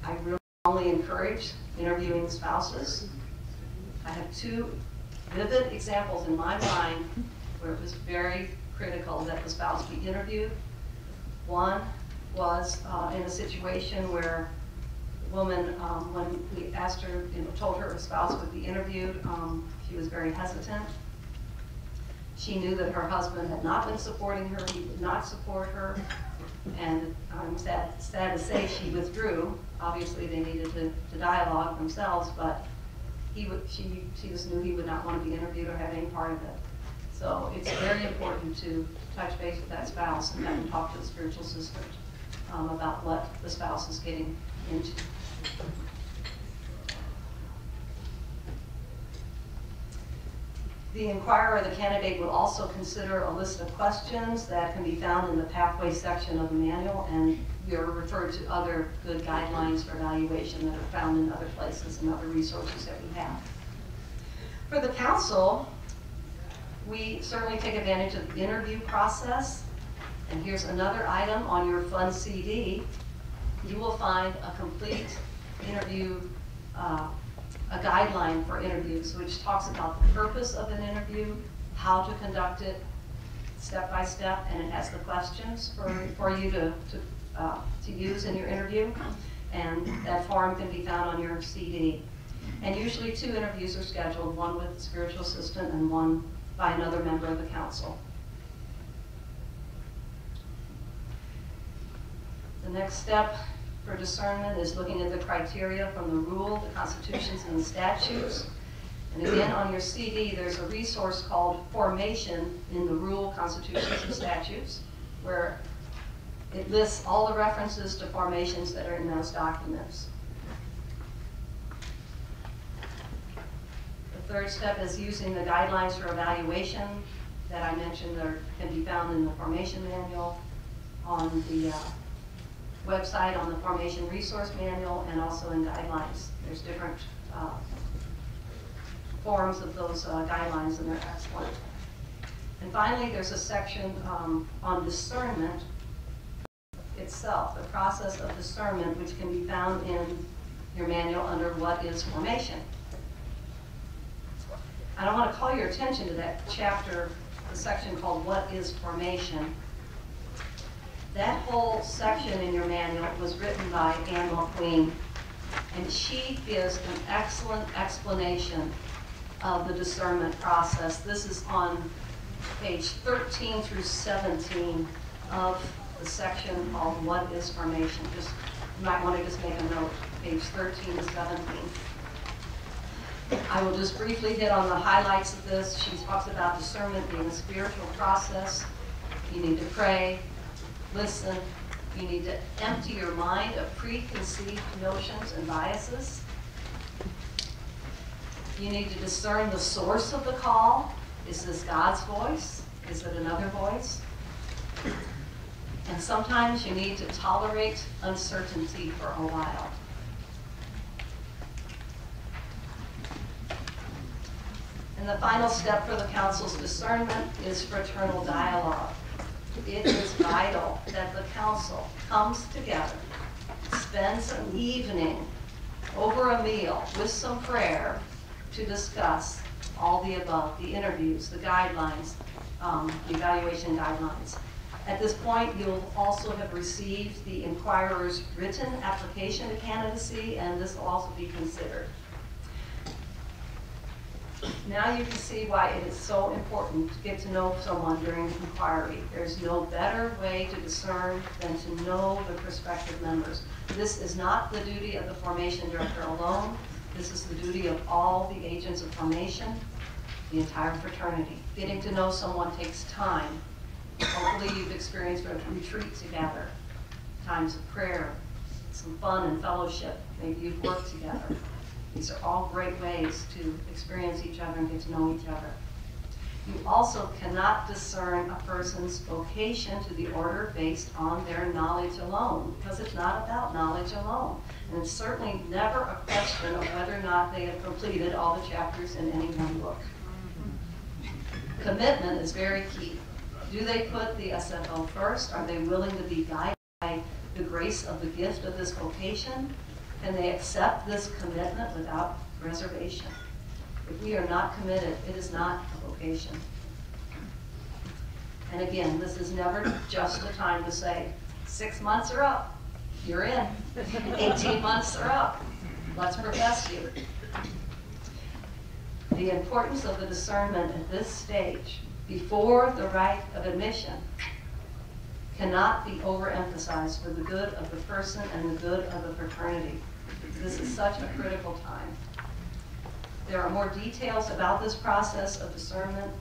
I really strongly encourage interviewing spouses. I have 2 vivid examples in my mind where it was very critical that the spouse be interviewed. One was in a situation where the woman, when we asked her, told her spouse would be interviewed, she was very hesitant. She knew that her husband had not been supporting her, he would not support her, And I'm sad to say she withdrew. Obviously, they needed to dialogue themselves, but she just knew he would not want to be interviewed or have any part of it. So it's very important to touch base with that spouse and have them talk to the spiritual sister about what the spouse is getting into. The inquirer or the candidate will also consider a list of questions that can be found in the pathway section of the manual, and we are referred to other good guidelines for evaluation that are found in other places and other resources that we have. For the council, we certainly take advantage of the interview process. And here's another item on your fun CD. You will find a complete interview, a guideline for interviews, which talks about the purpose of an interview, how to conduct it step by step, and it has the questions for you to use in your interview. And that form can be found on your CD. And usually 2 interviews are scheduled, one with the spiritual assistant and one by another member of the council. The next step for discernment is looking at the criteria from the rule, the constitutions, and the statutes. And again, on your CD, there's a resource called Formation in the Rule, Constitutions, and Statutes, where it lists all the references to formations that are in those documents. The third step is using the guidelines for evaluation that I mentioned can be found in the formation manual, on the website, on the formation resource manual, and also in guidelines. There's different forms of those guidelines, and they're excellent. And finally, there's a section on discernment itself, the process of discernment, which can be found in your manual under What is Formation. And I want to call your attention to that chapter, the section called What is Formation. That whole section in your manual was written by Anne McQueen, and she gives an excellent explanation of the discernment process. This is on page 13 through 17 of the section called What is Formation. You might want to just make a note, page 13 to 17. I will just briefly hit on the highlights of this. She talks about discernment being a spiritual process. You need to pray, listen. You need to empty your mind of preconceived notions and biases. You need to discern the source of the call. Is this God's voice? Is it another voice? And sometimes you need to tolerate uncertainty for a while. And the final step for the council's discernment is fraternal dialogue. It is vital that the council comes together, spends an evening over a meal with some prayer to discuss all the above, the interviews, the guidelines, the evaluation guidelines. At this point, you'll also have received the inquirer's written application to candidacy, and this will also be considered. Now you can see why it is so important to get to know someone during inquiry. There's no better way to discern than to know the prospective members. This is not the duty of the formation director alone. This is the duty of all the agents of formation, the entire fraternity. Getting to know someone takes time. Hopefully you've experienced a retreat together, times of prayer, some fun and fellowship. Maybe you've worked together. These are all great ways to experience each other and get to know each other. You also cannot discern a person's vocation to the order based on their knowledge alone, because it's not about knowledge alone. And it's certainly never a question of whether or not they have completed all the chapters in any one book. Commitment is very key. Do they put the SFO first? Are they willing to be guided by the grace of the gift of this vocation? Can they accept this commitment without reservation? If we are not committed, it is not a vocation. And again, this is never just a time to say, 6 months are up, you're in. 18 months are up, let's profess you. The importance of the discernment at this stage, before the right of admission, cannot be overemphasized for the good of the person and the good of the fraternity. This is such a critical time. There are more details about this process of discernment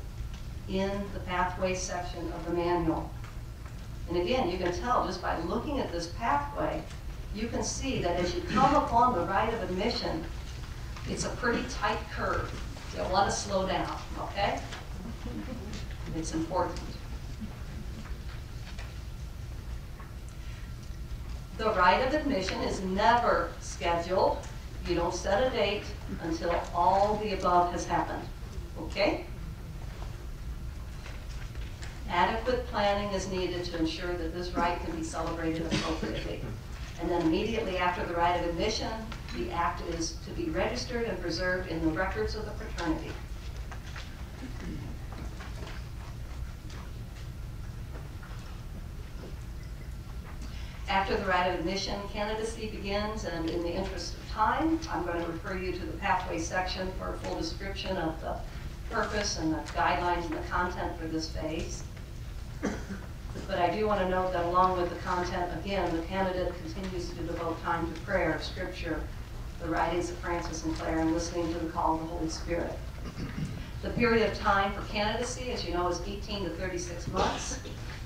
in the pathway section of the manual. And again, you can tell just by looking at this pathway, you can see that as you come upon the rite of admission, it's a pretty tight curve. You'll want to slow down, okay? It's important. The rite of admission is never scheduled. You don't set a date until all the above has happened, okay? Adequate planning is needed to ensure that this rite can be celebrated appropriately. And then immediately after the rite of admission, the act is to be registered and preserved in the records of the fraternity. After the rite of admission, candidacy begins, and in the interest of time, I'm going to refer you to the pathway section for a full description of the purpose and the guidelines and the content for this phase. But I do want to note that along with the content, again, the candidate continues to devote time to prayer, scripture, the writings of Francis and Clare, and listening to the call of the Holy Spirit. The period of time for candidacy, as you know, is 18 to 36 months.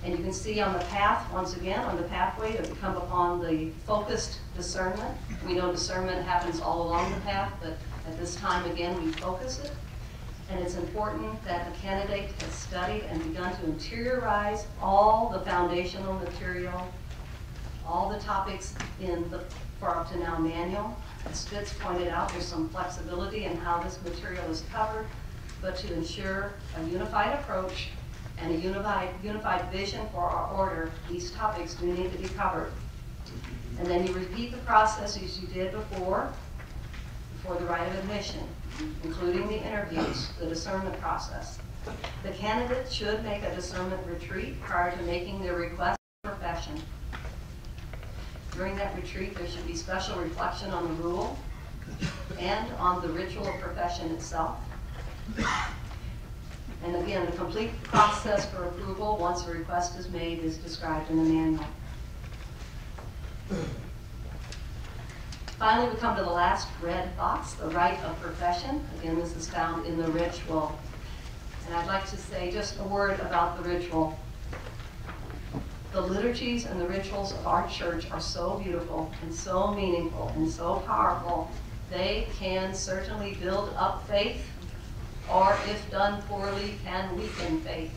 And you can see on the path, once again, on the pathway, that we come upon the focused discernment. We know discernment happens all along the path, but at this time, again, we focus it. And it's important that the candidate has studied and begun to interiorize all the foundational material, all the topics in the For Up to Now manual. As Fitz pointed out, there's some flexibility in how this material is covered, but to ensure a unified approach and a unified vision for our order, these topics do need to be covered. And then you repeat the process as you did before the rite of admission, including the interviews, the discernment process. The candidate should make a discernment retreat prior to making their request for profession. During that retreat, there should be special reflection on the rule and on the ritual of profession itself. And again, the complete process for approval, once a request is made, is described in the manual. Finally, we come to the last red box, the rite of profession. Again, this is found in the ritual. And I'd like to say just a word about the ritual. The liturgies and the rituals of our church are so beautiful and so meaningful and so powerful. They can certainly build up faith, or if done poorly, can weaken faith.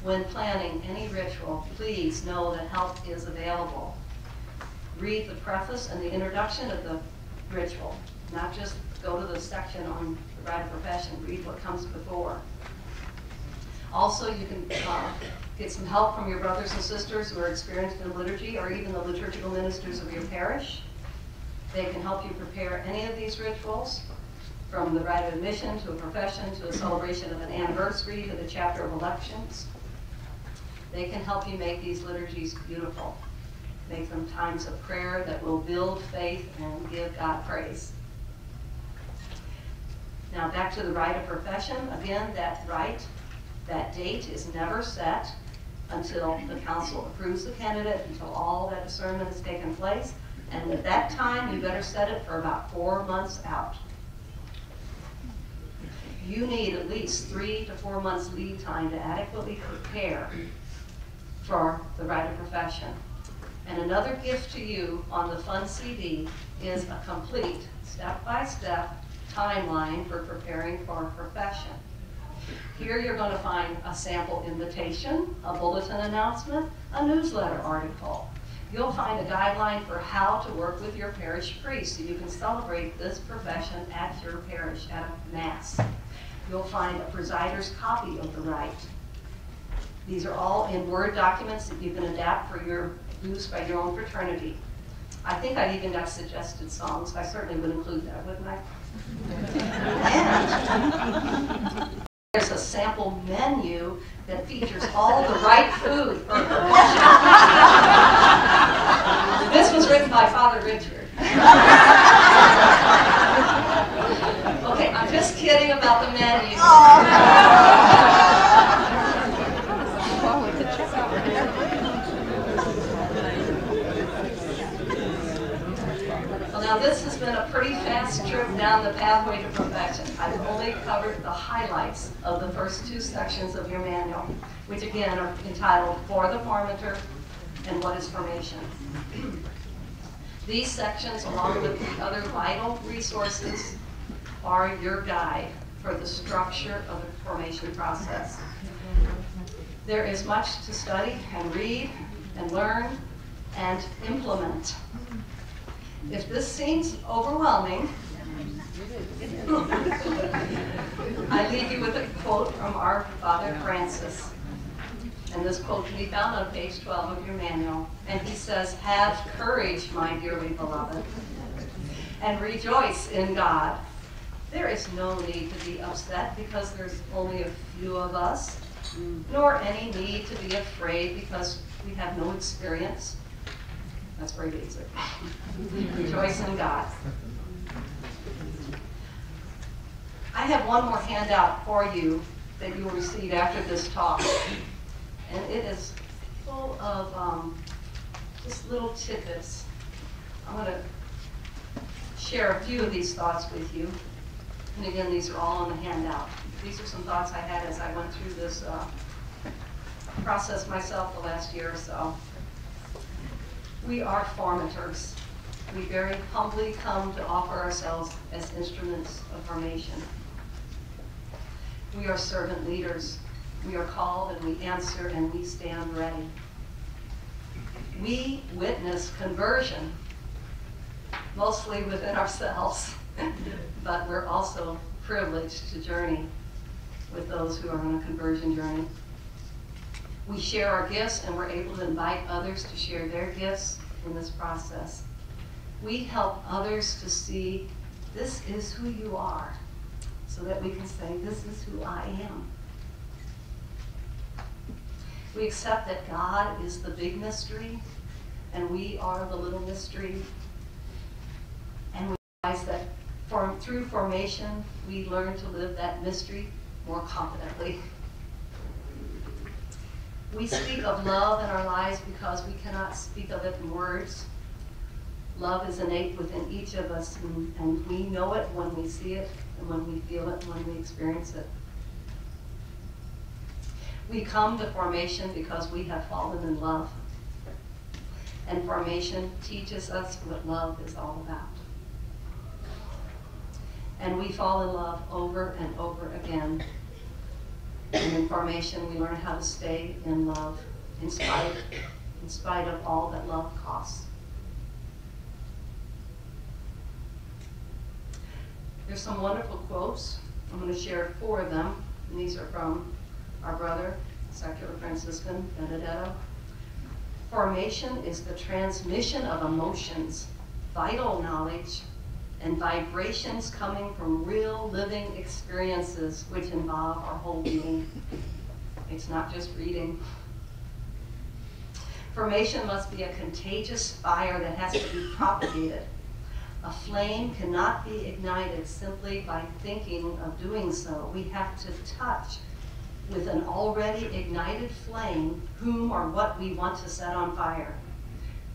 When planning any ritual, please know that help is available. Read the preface and the introduction of the ritual, not just go to the section on the rite of profession, read what comes before. Also, you can get some help from your brothers and sisters who are experienced in liturgy, or even the liturgical ministers of your parish. They can help you prepare any of these rituals, from the rite of admission to a profession to a celebration of an anniversary to the chapter of elections. They can help you make these liturgies beautiful. Make them times of prayer that will build faith and give God praise. Now back to the rite of profession. Again, that rite, that date is never set until the council approves the candidate, until all that discernment has taken place. And at that time, you better set it for about 4 months out. You need at least 3 to 4 months lead time to adequately prepare for the rite of profession. And another gift to you on the Fun CD is a complete step-by-step timeline for preparing for a profession. Here you're going to find a sample invitation, a bulletin announcement, a newsletter article. You'll find a guideline for how to work with your parish priest so you can celebrate this profession at your parish at a mass. You'll find a presider's copy of the rite. These are all in Word documents that you can adapt for your use by your own fraternity. I think I even got suggested songs. I certainly would include that, wouldn't I? And there's a sample menu that features all the right food for profession. This was written by Father Richard. Okay, I'm just kidding about the menu. sections of your manual, which again are entitled For the Formator and What is Formation. These sections, along with the other vital resources, are your guide for the structure of the formation process. There is much to study and read and learn and implement. If this seems overwhelming, I leave you with a quote from our Father Francis. And this quote can be found on page 12 of your manual. And he says, "Have courage, my dearly beloved, and rejoice in God. There is no need to be upset because there's only a few of us, nor any need to be afraid because we have no experience." That's very basic. Rejoice in God. I have one more handout for you that you will receive after this talk. And it is full of just little tidbits. I'm going to share a few of these thoughts with you. And again, these are all on the handout. These are some thoughts I had as I went through this process myself the last year or so. We are formators. We very humbly come to offer ourselves as instruments of formation. We are servant leaders. We are called and we answer and we stand ready. We witness conversion, mostly within ourselves, but we're also privileged to journey with those who are on a conversion journey. We share our gifts and we're able to invite others to share their gifts in this process. We help others to see this is who you are, so that we can say, this is who I am. We accept that God is the big mystery, and we are the little mystery. And we realize that through formation, we learn to live that mystery more confidently. We speak of love in our lives because we cannot speak of it in words. Love is innate within each of us, and we know it when we see it, and when we feel it, and when we experience it. We come to formation because we have fallen in love. And formation teaches us what love is all about. And we fall in love over and over again. And in formation, we learn how to stay in love in spite of all that love costs. There's some wonderful quotes. I'm going to share 4 of them. And these are from our brother, secular Franciscan, Benedetto. Formation is the transmission of emotions, vital knowledge, and vibrations coming from real living experiences which involve our whole being. It's not just reading. Formation must be a contagious fire that has to be propagated. A flame cannot be ignited simply by thinking of doing so. We have to touch with an already ignited flame whom or what we want to set on fire.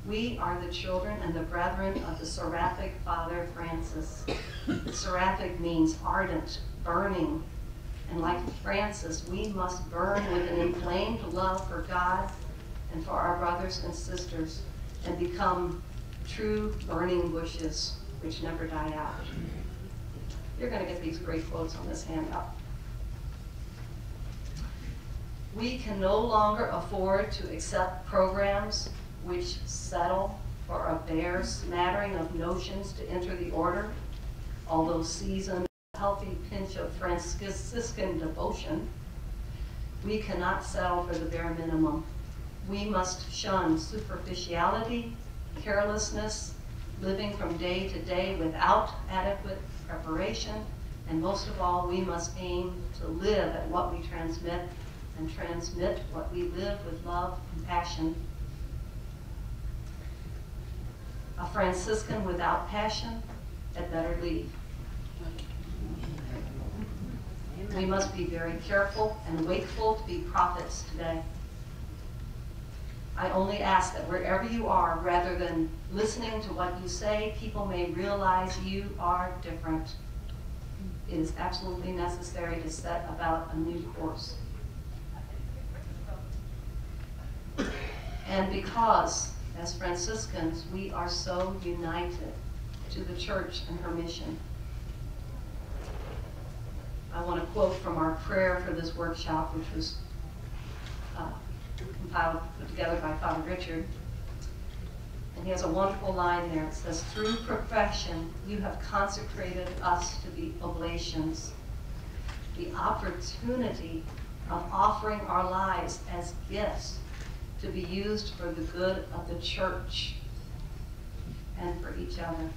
We are the children and the brethren of the seraphic Father Francis. Seraphic means ardent, burning. And like Francis, we must burn with an inflamed love for God and for our brothers and sisters and become true burning bushes which never die out. You're going to get these great quotes on this handout. We can no longer afford to accept programs which settle for a bare smattering of notions to enter the order, although seasoned a healthy pinch of Franciscan devotion. We cannot settle for the bare minimum. We must shun superficiality, carelessness, living from day to day without adequate preparation, and most of all, we must aim to live at what we transmit and transmit what we live with love and passion. A Franciscan without passion had better leave. We must be very careful and wakeful to be prophets today. I only ask that wherever you are, rather than listening to what you say, people may realize you are different. It is absolutely necessary to set about a new course. And because, as Franciscans, we are so united to the church and her mission. I want to quote from our prayer for this workshop, which was compiled, put together by Father Richard. And he has a wonderful line there. It says, "Through profession, you have consecrated us to be oblations. The opportunity of offering our lives as gifts to be used for the good of the church and for each other."